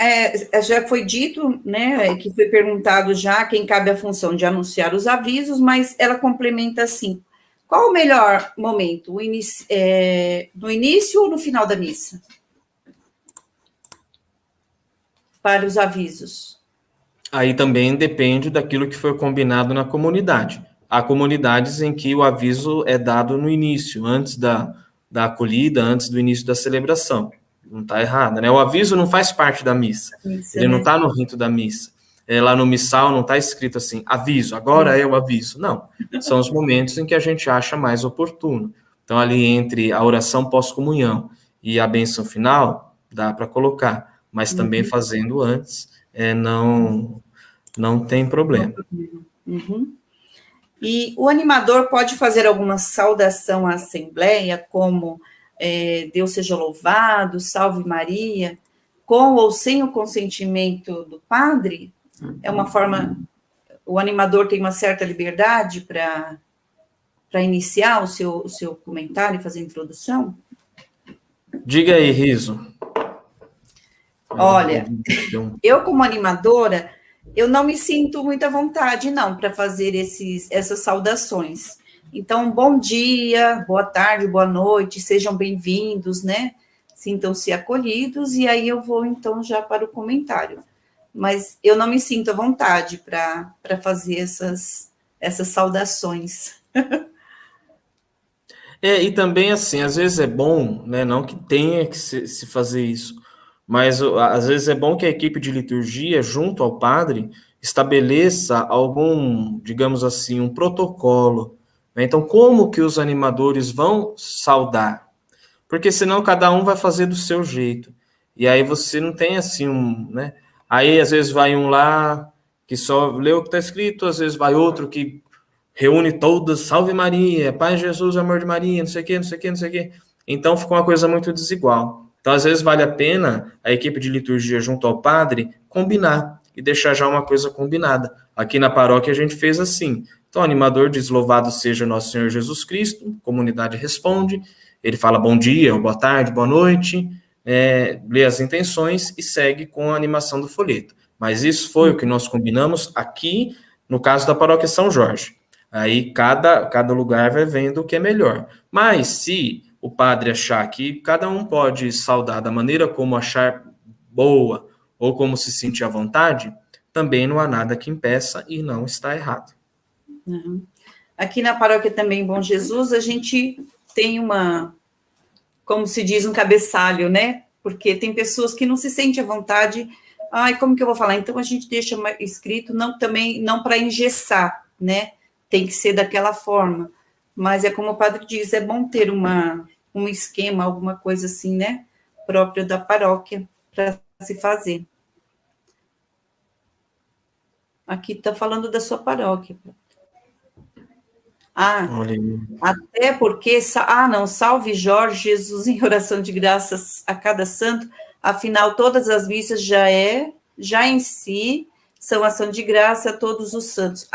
S2: já foi dito, né, que foi perguntado já quem cabe a função de anunciar os avisos, mas ela complementa assim, Qual o melhor momento? No início ou no final da missa? Para os avisos.
S1: Aí também depende daquilo que foi combinado na comunidade. Há comunidades em que o aviso é dado no início, antes da acolhida, antes do início da celebração. Não está errado, né? O aviso não faz parte da missa. Ele não está no rito da missa. Lá no missal não está escrito assim, aviso, agora é o aviso. Não, são os momentos em que a gente acha mais oportuno. Então, ali entre a oração pós-comunhão e a bênção final, dá para colocar, mas também fazendo antes, não tem problema.
S2: Uhum. E o animador pode fazer alguma saudação à Assembleia, como Deus seja louvado, Salve Maria, com ou sem o consentimento do padre? É uma forma, o animador tem uma certa liberdade para iniciar o seu comentário e fazer a introdução?
S1: Diga aí, Riso.
S2: Olha, eu como animadora, eu não me sinto muito à vontade, não, para fazer essas saudações. Então, bom dia, boa tarde, boa noite, sejam bem-vindos, né? Sintam-se acolhidos, e aí eu vou, então, já para o comentário. Mas eu não me sinto à vontade para fazer essas saudações.
S1: E também, assim, às vezes é bom, né, não que tenha que se fazer isso, mas às vezes é bom que a equipe de liturgia, junto ao padre, estabeleça algum, digamos assim, um protocolo, né? Então, como que os animadores vão saudar? Porque senão cada um vai fazer do seu jeito. E aí você não tem assim né? Aí às vezes vai um lá que só lê o que está escrito, às vezes vai outro que reúne todas, Salve Maria, Pai Jesus, amor de Maria, não sei o quê, não sei o quê, não sei o quê. Então fica uma coisa muito desigual. Então, às vezes, vale a pena a equipe de liturgia junto ao padre combinar e deixar já uma coisa combinada. Aqui na paróquia a gente fez assim. Então, o animador diz, louvado seja nosso Senhor Jesus Cristo, a comunidade responde, ele fala bom dia, ou boa tarde, boa noite, lê as intenções e segue com a animação do folheto. Mas isso foi o que nós combinamos aqui, no caso da paróquia São Jorge. Aí cada lugar vai vendo o que é melhor. Mas se o padre achar que cada um pode saudar da maneira como achar boa ou como se sentir à vontade, também não há nada que impeça e não está errado.
S2: Uhum. Aqui na paróquia também Bom Jesus, a gente tem como se diz, um cabeçalho, né? Porque tem pessoas que não se sentem à vontade. Ai, como que eu vou falar? Então a gente deixa escrito, não para engessar, né? Tem que ser daquela forma. Mas é como o padre diz, é bom ter um esquema, alguma coisa assim, né? Próprio da paróquia para se fazer. Aqui está falando da sua paróquia. Até porque, salve Jorge Jesus em oração de graças a cada santo, afinal todas as missas já em si são ação de graça a todos os santos.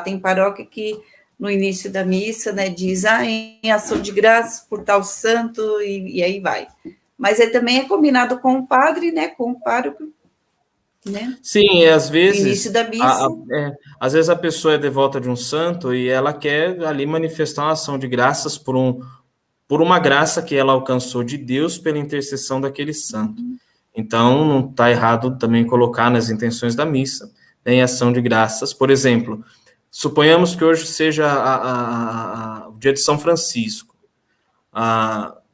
S2: Tem paróquia que no início da missa, né, diz, em ação de graças por tal santo, e aí vai. Mas também é combinado com o padre, né, com o pároco, né?
S1: Sim, às vezes,
S2: início da missa.
S1: Às vezes a pessoa é devota de um santo e ela quer ali manifestar uma ação de graças por uma graça que ela alcançou de Deus pela intercessão daquele santo. Então, não está errado também colocar nas intenções da missa, em ação de graças. Por exemplo, suponhamos que hoje seja o dia de São Francisco.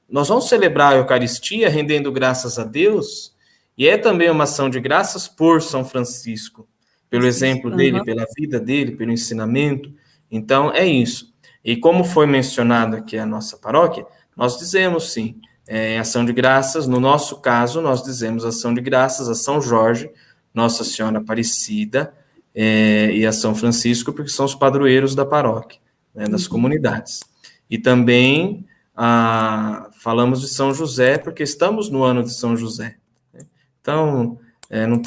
S1: Nós vamos celebrar a Eucaristia rendendo graças a Deus, e é também uma ação de graças por São Francisco, pelo exemplo dele, pela vida dele, pelo ensinamento. Então, é isso. E como foi mencionado aqui a nossa paróquia, nós dizemos sim, ação de graças. No nosso caso, nós dizemos ação de graças a São Jorge, Nossa Senhora Aparecida, e a São Francisco, porque são os padroeiros da paróquia, né, das comunidades. E também falamos de São José, porque estamos no ano de São José. Então, não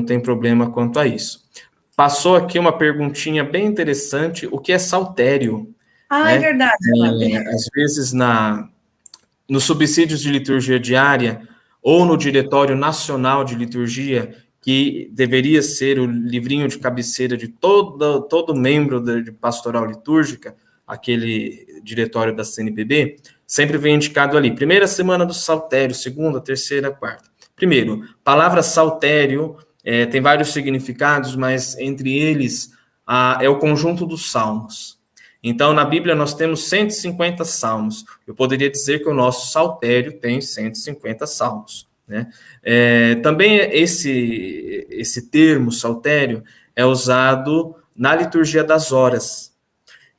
S1: tem problema quanto a isso. Passou aqui uma perguntinha bem interessante, o que é saltério?
S2: Né? É verdade.
S1: Às vezes, nos subsídios de liturgia diária, ou no Diretório Nacional de Liturgia, que deveria ser o livrinho de cabeceira de todo membro de pastoral litúrgica, aquele diretório da CNBB, sempre vem indicado ali, primeira semana do saltério, segunda, terceira, quarta. Primeiro, palavra saltério tem vários significados, mas entre eles é o conjunto dos salmos. Então, na Bíblia, nós temos 150 salmos. Eu poderia dizer que o nosso saltério tem 150 salmos, né? Também esse termo, saltério, é usado na liturgia das horas.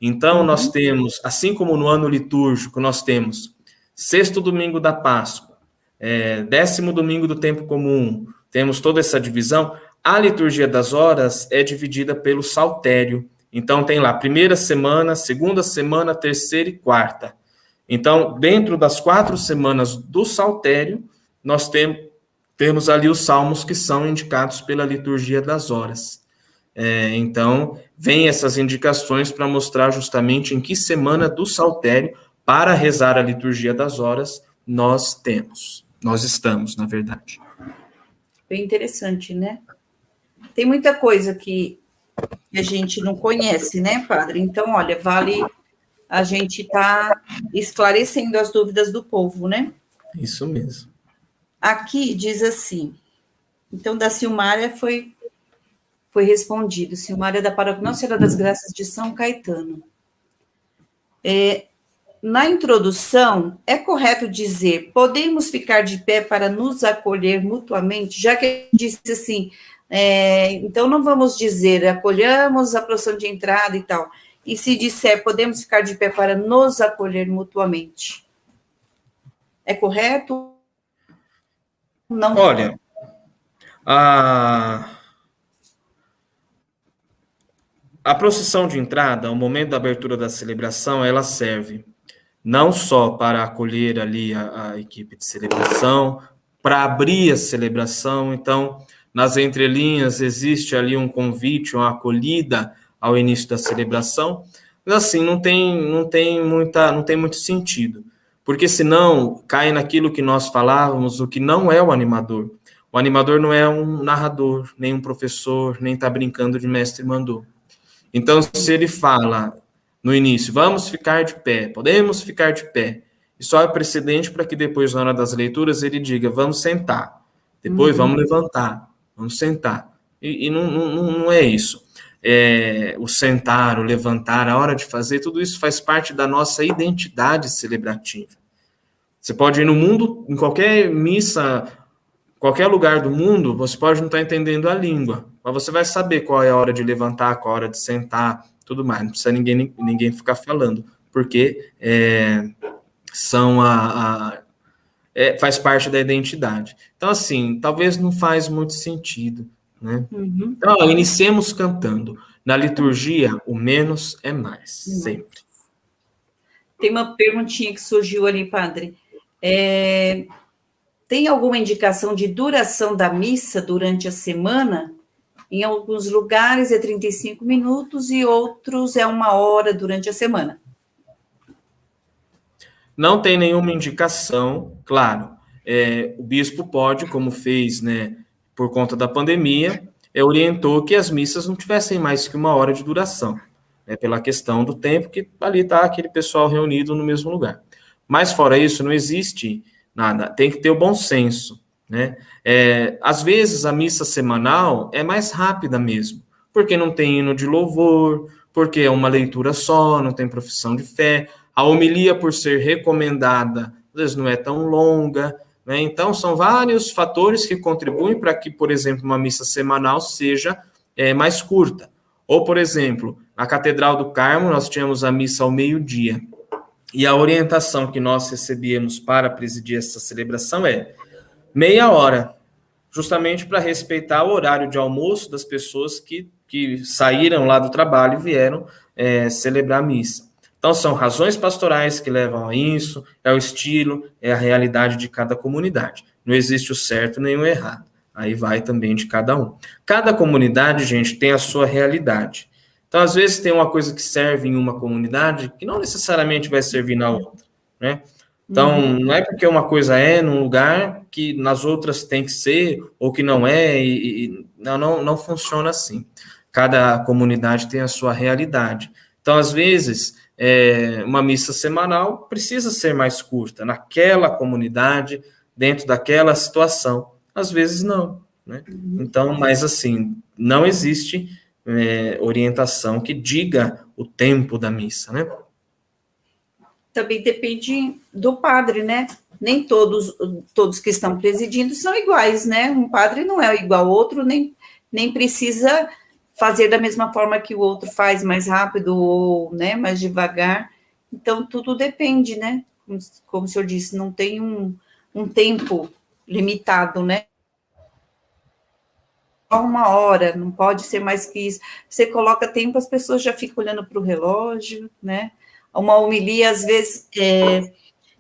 S1: Então, nós temos, assim como no ano litúrgico, nós temos sexto domingo da Páscoa, 10º domingo do tempo comum, temos toda essa divisão. A liturgia das horas é dividida pelo saltério. Então, tem lá primeira semana, segunda semana, terceira e quarta. Então, dentro das 4 semanas do saltério, nós temos ali os salmos que são indicados pela liturgia das horas. Então, vem essas indicações para mostrar justamente em que semana do saltério, para rezar a liturgia das horas, nós estamos, na verdade.
S2: Bem interessante, né? Tem muita coisa que a gente não conhece, né, padre? Então, olha, vale a gente estar esclarecendo as dúvidas do povo, né?
S1: Isso mesmo.
S2: Aqui diz assim, então, da Silmária foi respondido, Silmária da Paróquia Nossa Senhora das Graças de São Caetano. Na introdução, é correto dizer, podemos ficar de pé para nos acolher mutuamente, já que disse assim, então não vamos dizer, acolhamos a procissão de entrada e tal, e se disser, podemos ficar de pé para nos acolher mutuamente. É correto? Não.
S1: Olha, a procissão de entrada, o momento da abertura da celebração, ela serve não só para acolher ali a equipe de celebração, para abrir a celebração. Então, nas entrelinhas existe ali um convite, uma acolhida ao início da celebração, mas assim, não tem muito sentido, porque senão cai naquilo que nós falávamos, o que não é o animador. O animador não é um narrador, nem um professor, nem está brincando de mestre mandou. Então, se ele fala no início, vamos ficar de pé, podemos ficar de pé, isso é precedente para que depois, na hora das leituras, ele diga, vamos sentar, depois vamos levantar, vamos sentar. E não é isso. O sentar, o levantar, a hora de fazer, tudo isso faz parte da nossa identidade celebrativa. Você pode ir no mundo, em qualquer missa, qualquer lugar do mundo, você pode não estar entendendo a língua, mas você vai saber qual é a hora de levantar, qual é a hora de sentar, tudo mais. Não precisa ninguém ficar falando, porque faz parte da identidade. Então, assim, talvez não faz muito sentido, né? Então, iniciemos cantando. Na liturgia, o menos é mais, sempre.
S2: Tem uma perguntinha que surgiu ali, padre. Tem alguma indicação de duração da missa durante a semana? Em alguns lugares é 35 minutos e outros é 1 hora durante a semana.
S1: Não tem nenhuma indicação, claro. O bispo pode, como fez, né, por conta da pandemia, orientou que as missas não tivessem mais que 1 hora de duração, né, pela questão do tempo que ali está aquele pessoal reunido no mesmo lugar. Mas fora isso, não existe nada, tem que ter o bom senso, né? Às vezes a missa semanal é mais rápida mesmo, porque não tem hino de louvor, porque é uma leitura só, não tem profissão de fé, a homilia, por ser recomendada, às vezes não é tão longa, né? Então são vários fatores que contribuem para que, por exemplo, uma missa semanal seja mais curta. Ou, por exemplo, na Catedral do Carmo, nós tínhamos a missa ao meio-dia, e a orientação que nós recebíamos para presidir essa celebração é meia hora, justamente para respeitar o horário de almoço das pessoas que saíram lá do trabalho e vieram celebrar a missa. Então, são razões pastorais que levam a isso, é o estilo, é a realidade de cada comunidade. Não existe o certo nem o errado. Aí vai também de cada um. Cada comunidade, gente, tem a sua realidade. Então, às vezes, tem uma coisa que serve em uma comunidade que não necessariamente vai servir na outra, né? Então, não é porque uma coisa é num lugar que nas outras tem que ser, ou que não é, não funciona assim. Cada comunidade tem a sua realidade. Então, às vezes, uma missa semanal precisa ser mais curta, naquela comunidade, dentro daquela situação. Às vezes não, né? Então, mas assim, não existe orientação que diga o tempo da missa, né?
S2: Também depende do padre, né? Nem todos que estão presidindo são iguais, né? Um padre não é igual ao outro, nem precisa fazer da mesma forma que o outro faz, mais rápido ou, né, mais devagar. Então, tudo depende, né? Como o senhor disse, não tem um tempo limitado, né? Uma hora, não pode ser mais que isso. Você coloca tempo, as pessoas já ficam olhando para o relógio, né? Uma homilia, às vezes,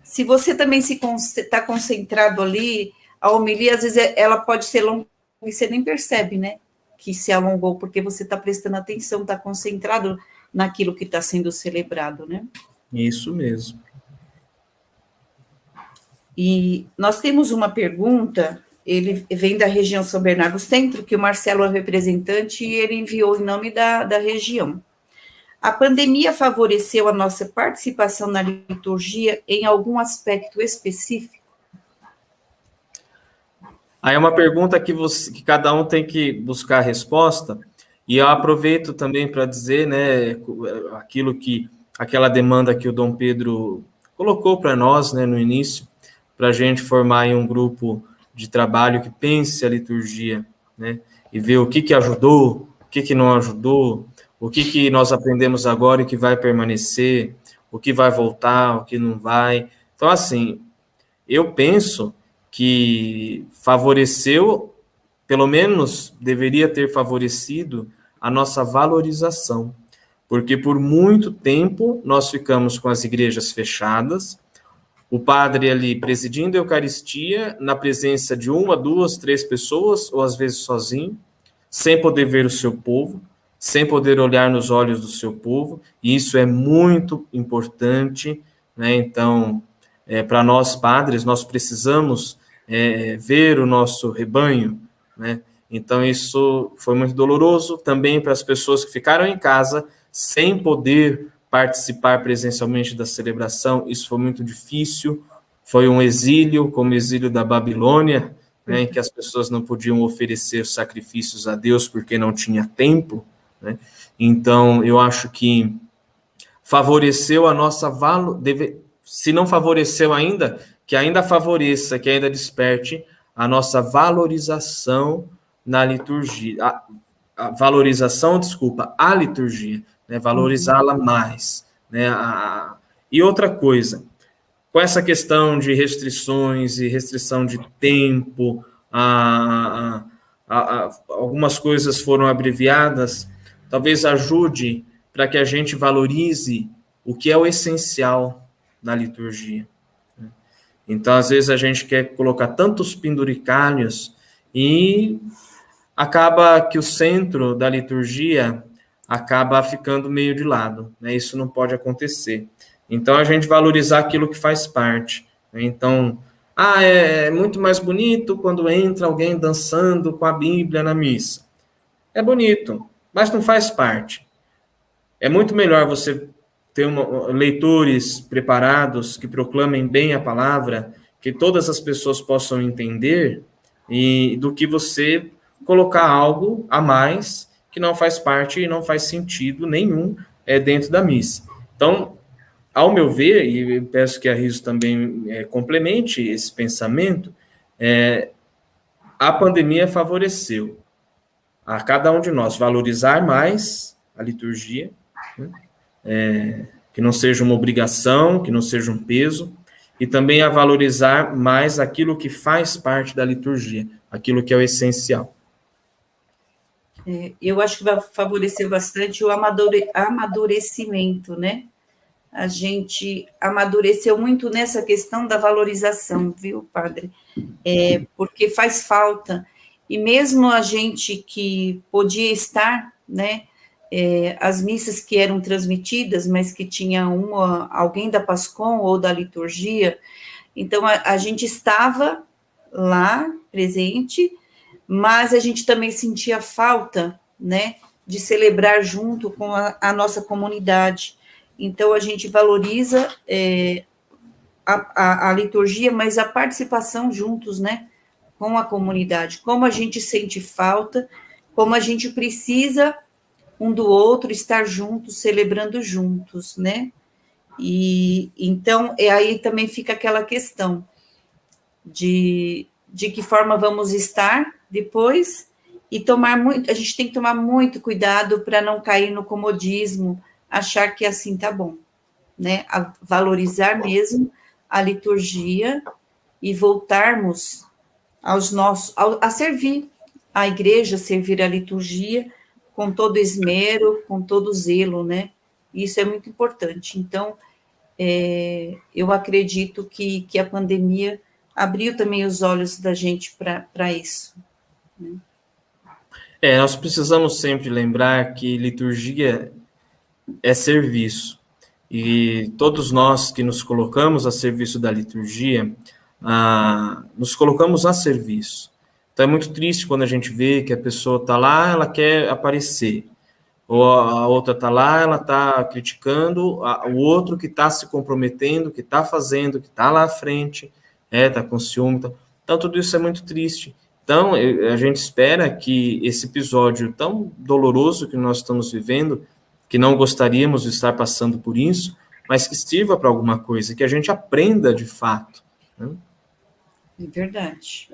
S2: se você também está concentrado ali, a homilia, às vezes, ela pode ser longa e você nem percebe, né? Que se alongou, porque você está prestando atenção, está concentrado naquilo que está sendo celebrado, né?
S1: Isso mesmo.
S2: E nós temos uma pergunta, ele vem da região São Bernardo Centro, que o Marcelo é representante e ele enviou em nome da região. A pandemia favoreceu a nossa participação na liturgia em algum aspecto específico?
S1: Aí é uma pergunta que cada um tem que buscar a resposta, e eu aproveito também para dizer, né, aquela demanda que o Dom Pedro colocou para nós, né, no início, para a gente formar em um grupo de trabalho que pense a liturgia, né, e ver o que ajudou, o que não ajudou, o que nós aprendemos agora e que vai permanecer, o que vai voltar, o que não vai. Então, assim, eu penso que favoreceu, pelo menos deveria ter favorecido, a nossa valorização, porque por muito tempo nós ficamos com as igrejas fechadas, o padre ali presidindo a Eucaristia, na presença de 1, 2, 3 pessoas, ou às vezes sozinho, sem poder ver o seu povo, sem poder olhar nos olhos do seu povo, e isso é muito importante, né? Então, para nós padres, nós precisamos ver o nosso rebanho, né? Então, isso foi muito doloroso também para as pessoas que ficaram em casa sem poder participar presencialmente da celebração. Isso foi muito difícil, foi um exílio, como o exílio da Babilônia, né, em que as pessoas não podiam oferecer sacrifícios a Deus porque não tinha templo, né? Então, eu acho que favoreceu a nossa se não favoreceu ainda, que ainda favoreça, que ainda desperte a nossa valorização na liturgia, a valorização, a liturgia, né, valorizá-la mais, né, e outra coisa, com essa questão de restrições e restrição de tempo, algumas coisas foram abreviadas, talvez ajude para que a gente valorize o que é o essencial na liturgia. Então, às vezes, a gente quer colocar tantos penduricalhos e acaba que o centro da liturgia acaba ficando meio de lado, né? Isso não pode acontecer. Então, a gente valorizar aquilo que faz parte, né? Então, é muito mais bonito quando entra alguém dançando com a Bíblia na missa. É bonito, mas não faz parte. É muito melhor você ter leitores preparados que proclamem bem a palavra, que todas as pessoas possam entender, do que você colocar algo a mais que não faz parte e não faz sentido nenhum dentro da missa. Então, ao meu ver, e eu peço que a Riso também complemente esse pensamento, a pandemia favoreceu a cada um de nós valorizar mais a liturgia, né? Que não seja uma obrigação, que não seja um peso, e também a valorizar mais aquilo que faz parte da liturgia, aquilo que é o essencial.
S2: Eu acho que vai favorecer bastante o amadurecimento, né? A gente amadureceu muito nessa questão da valorização, viu, padre? Porque faz falta. E mesmo a gente que podia estar, né? As missas que eram transmitidas, mas que tinha alguém da Pascom ou da liturgia, então a gente estava lá presente, mas a gente também sentia falta, né, de celebrar junto com a nossa comunidade. Então, a gente valoriza a liturgia, mas a participação juntos, né, com a comunidade, como a gente sente falta, como a gente precisa um do outro estar juntos, celebrando juntos, né? E então, aí também fica aquela questão de que forma vamos estar depois, e a gente tem que tomar muito cuidado para não cair no comodismo, achar que assim tá bom, né? A valorizar mesmo a liturgia e voltarmos a servir a igreja, servir a liturgia com todo esmero, com todo zelo, né? Isso é muito importante. Então, eu acredito que a pandemia abriu também os olhos da gente para isso. Né?
S1: Nós precisamos sempre lembrar que liturgia é serviço. E todos nós que nos colocamos a serviço da liturgia, nos colocamos a serviço. Então é muito triste quando a gente vê que a pessoa está lá, ela quer aparecer. Ou a outra está lá, ela está criticando o outro que está se comprometendo, que está fazendo, que está lá à frente, está com ciúme. Então, tudo isso é muito triste. Então, a gente espera que esse episódio tão doloroso que nós estamos vivendo, que não gostaríamos de estar passando por isso, mas que sirva para alguma coisa, que a gente aprenda de fato. Né?
S2: É verdade.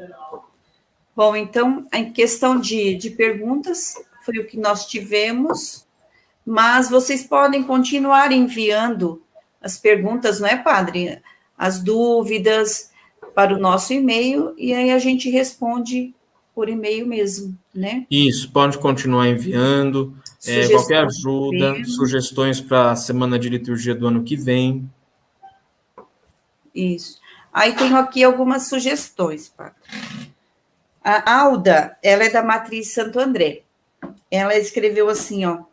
S2: Bom, então, em questão de perguntas, foi o que nós tivemos, mas vocês podem continuar enviando as perguntas, não é, padre? As dúvidas para o nosso e-mail, e aí a gente responde por e-mail mesmo, né?
S1: Isso, pode continuar enviando, qualquer ajuda, sugestões para a semana de liturgia do ano que vem.
S2: Isso. Aí tenho aqui algumas sugestões, padre. A Alda, ela é da Matriz Santo André. Ela escreveu assim, ó: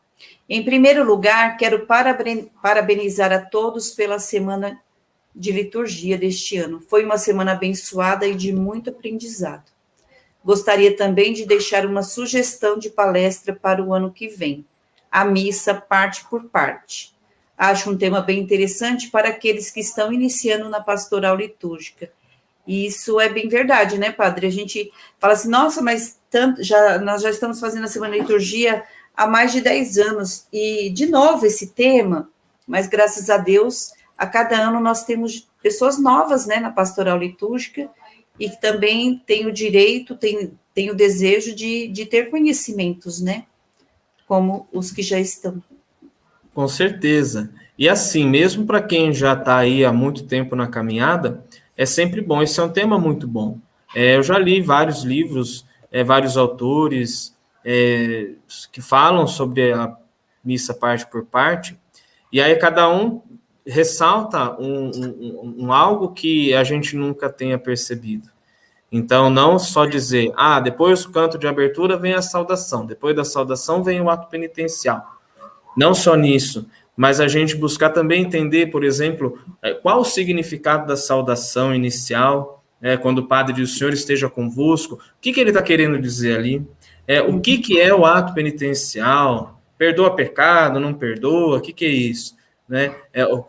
S2: em primeiro lugar, quero parabenizar a todos pela semana de liturgia deste ano. Foi uma semana abençoada e de muito aprendizado. Gostaria também de deixar uma sugestão de palestra para o ano que vem. A missa parte por parte. Acho um tema bem interessante para aqueles que estão iniciando na pastoral litúrgica. E isso é bem verdade, né, padre? A gente fala assim, nossa, mas nós já estamos fazendo a semana de liturgia há mais de 10 anos. E, de novo, esse tema, mas graças a Deus, a cada ano nós temos pessoas novas, né, na pastoral litúrgica, e que também têm o direito, têm o desejo de ter conhecimentos, né, como os que já estão.
S1: Com certeza. E assim, mesmo para quem já está aí há muito tempo na caminhada, é sempre bom. Esse é um tema muito bom. Eu já li vários livros, vários autores que falam sobre a missa parte por parte, e aí cada um ressalta um algo que a gente nunca tenha percebido. Então, não só dizer, depois do canto de abertura vem a saudação, depois da saudação vem o ato penitencial. Não só nisso, mas a gente buscar também entender, por exemplo, qual o significado da saudação inicial, quando o padre diz, o Senhor esteja convosco, o que ele está querendo dizer ali? O que é o ato penitencial? Perdoa pecado, não perdoa? O que é isso? Né?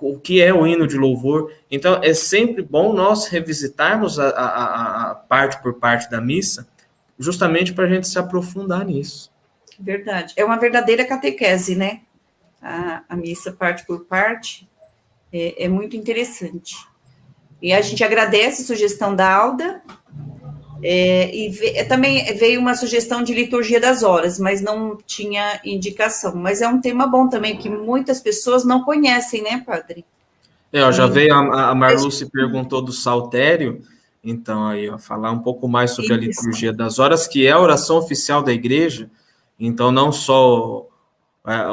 S1: O que é o hino de louvor? Então, é sempre bom nós revisitarmos a parte por parte da missa, justamente para a gente se aprofundar nisso.
S2: Verdade. É uma verdadeira catequese, né? A missa parte por parte é muito interessante. E a gente agradece a sugestão da Alda, também veio uma sugestão de liturgia das horas, mas não tinha indicação. Mas é um tema bom também, que muitas pessoas não conhecem, né, padre?
S1: Já veio a Marluce perguntou do saltério, então aí, falar um pouco mais sobre a liturgia das horas, que é a oração oficial da igreja, então não só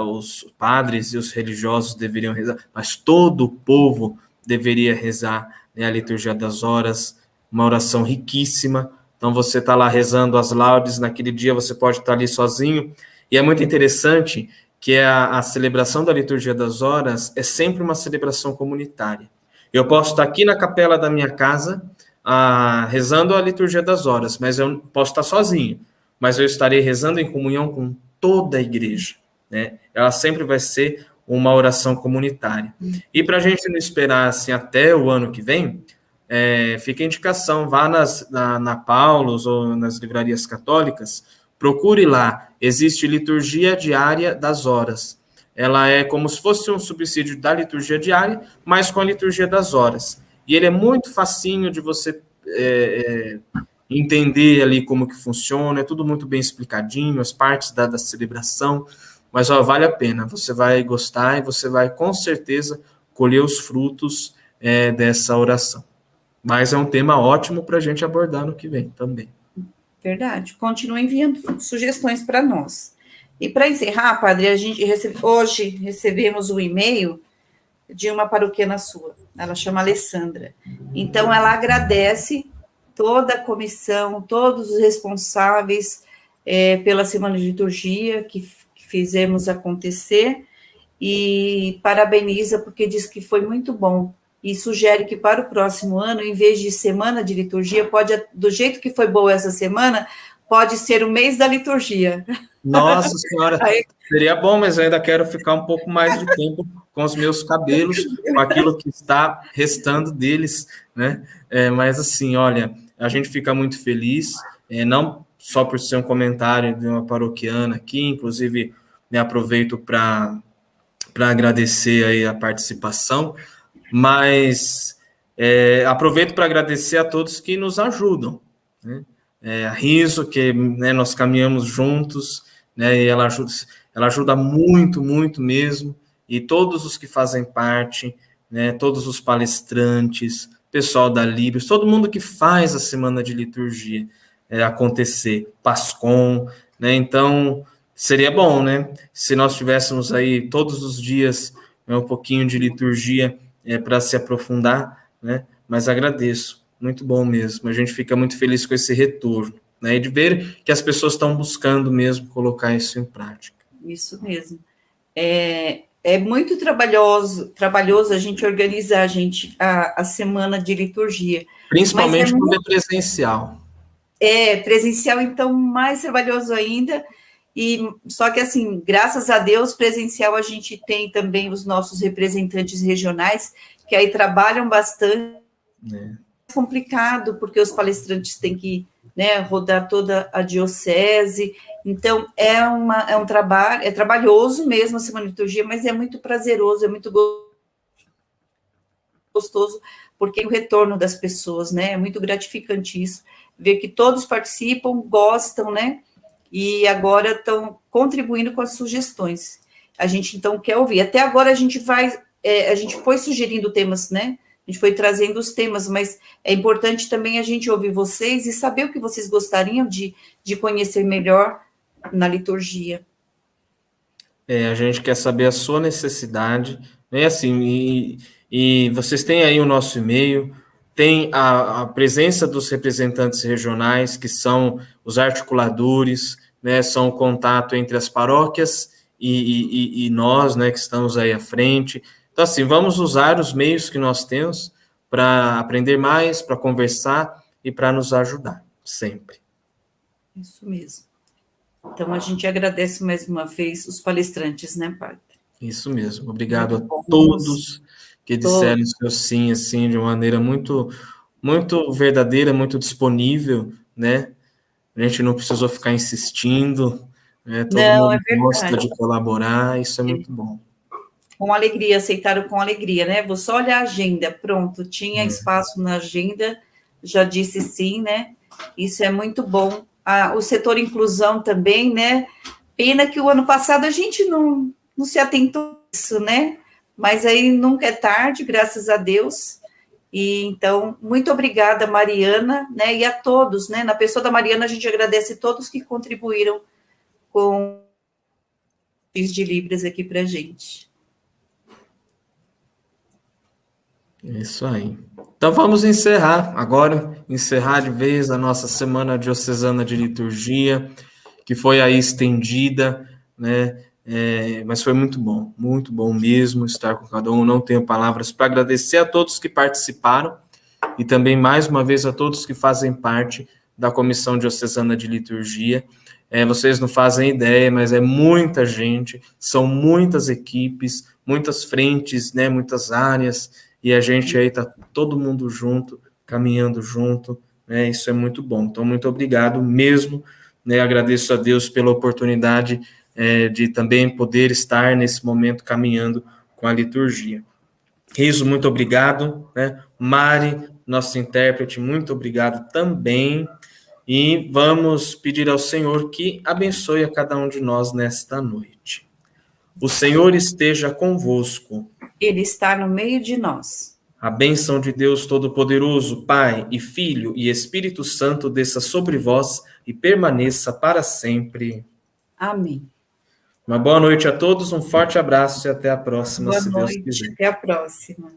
S1: os padres e os religiosos deveriam rezar, mas todo o povo deveria rezar, né, a liturgia das horas, uma oração riquíssima. Então você está lá rezando as laudes, naquele dia você pode estar ali sozinho, e é muito interessante que a celebração da liturgia das horas é sempre uma celebração comunitária. Eu posso estar aqui na capela da minha casa, rezando a liturgia das horas, mas eu posso estar sozinho, mas eu estarei rezando em comunhão com toda a igreja. Né? Ela sempre vai ser uma oração comunitária. E para a gente não esperar assim até o ano que vem, fica a indicação, vá na Paulus ou nas livrarias católicas, procure lá, existe liturgia diária das horas. Ela é como se fosse um subsídio da liturgia diária, mas com a liturgia das horas. E ele é muito facinho de você entender ali como que funciona, é tudo muito bem explicadinho, as partes da celebração, mas vale a pena, você vai gostar e você vai com certeza colher os frutos dessa oração. Mas é um tema ótimo para a gente abordar no que vem também.
S2: Verdade. Continue enviando sugestões para nós. E para encerrar, padre, a gente hoje recebemos um e-mail de uma paroquiana sua. Ela chama Alessandra. Então, ela agradece toda a comissão, todos os responsáveis pela Semana de Liturgia que fizemos acontecer e parabeniza porque diz que foi muito bom. E sugere que para o próximo ano, em vez de semana de liturgia, do jeito que foi boa essa semana, pode ser o mês da liturgia.
S1: Nossa Senhora, seria bom, mas eu ainda quero ficar um pouco mais de tempo com os meus cabelos, com aquilo que está restando deles, né? Mas assim, olha, a gente fica muito feliz, não só por ser um comentário de uma paroquiana aqui, inclusive me aproveito para agradecer aí a participação, mas aproveito para agradecer a todos que nos ajudam, né? A Riso, que nós caminhamos juntos, né, e ela ajuda muito, muito mesmo, e todos os que fazem parte, né, todos os palestrantes, pessoal da Libres, todo mundo que faz a Semana de Liturgia acontecer, Pascom, né, então seria bom, né, se nós tivéssemos aí todos os dias um pouquinho de liturgia para se aprofundar, né, mas agradeço. Muito bom mesmo, a gente fica muito feliz com esse retorno, né, e de ver que as pessoas estão buscando mesmo colocar isso em prática.
S2: Isso mesmo. É muito trabalhoso a gente organizar a semana de liturgia.
S1: Principalmente quando é presencial.
S2: Presencial, então, mais trabalhoso ainda, só que assim, graças a Deus, presencial a gente tem também os nossos representantes regionais, que aí trabalham bastante, complicado, porque os palestrantes têm que rodar toda a diocese, então é um trabalho, é trabalhoso mesmo a Semana de Liturgia, mas é muito prazeroso, é muito gostoso, porque o retorno das pessoas, né, é muito gratificante isso, ver que todos participam, gostam, né, e agora estão contribuindo com as sugestões. A gente, então, quer ouvir. Até agora a gente foi sugerindo temas, né, a gente foi trazendo os temas, mas é importante também a gente ouvir vocês e saber o que vocês gostariam de conhecer melhor na liturgia.
S1: A gente quer saber a sua necessidade, né? Assim, e vocês têm aí o nosso e-mail, tem a presença dos representantes regionais, que são os articuladores, né? São o contato entre as paróquias e nós, né, que estamos aí à frente. Então, assim, vamos usar os meios que nós temos para aprender mais, para conversar e para nos ajudar, sempre.
S2: Isso mesmo. Então, a gente agradece mais uma vez os palestrantes, né, padre?
S1: Isso mesmo. Obrigado a todos que disseram seu sim, assim, de uma maneira muito, muito verdadeira, muito disponível, né? A gente não precisou ficar insistindo, né? Todo mundo gosta de colaborar, isso é muito bom.
S2: Com alegria, aceitaram com alegria, né? Vou só olhar a agenda, pronto, tinha espaço na agenda, já disse sim, né? Isso é muito bom. O setor inclusão também, né? Pena que o ano passado a gente não se atentou a isso, né? Mas aí nunca é tarde, graças a Deus. E então, muito obrigada, Mariana, né? E a todos, né? Na pessoa da Mariana, a gente agradece a todos que contribuíram com os de Libras aqui para a gente.
S1: Isso aí. Então vamos encerrar de vez a nossa Semana Diocesana de Liturgia, que foi aí estendida, né? Mas foi muito bom mesmo estar com cada um. Não tenho palavras para agradecer a todos que participaram e também, mais uma vez, a todos que fazem parte da Comissão Diocesana de Liturgia. Vocês não fazem ideia, mas é muita gente, são muitas equipes, muitas frentes, né, muitas áreas, e a gente aí tá todo mundo junto, caminhando junto, né, isso é muito bom. Então, muito obrigado mesmo, né, agradeço a Deus pela oportunidade de também poder estar nesse momento caminhando com a liturgia. Riso, muito obrigado, né? Mari, nossa intérprete, muito obrigado também. E vamos pedir ao Senhor que abençoe a cada um de nós nesta noite. O Senhor esteja convosco.
S2: Ele está no meio de nós.
S1: A bênção de Deus Todo-Poderoso, Pai e Filho e Espírito Santo desça sobre vós e permaneça para sempre.
S2: Amém.
S1: Uma boa noite a todos, um forte abraço e até a próxima,
S2: Boa
S1: se Deus
S2: noite,
S1: quiser.
S2: até a próxima.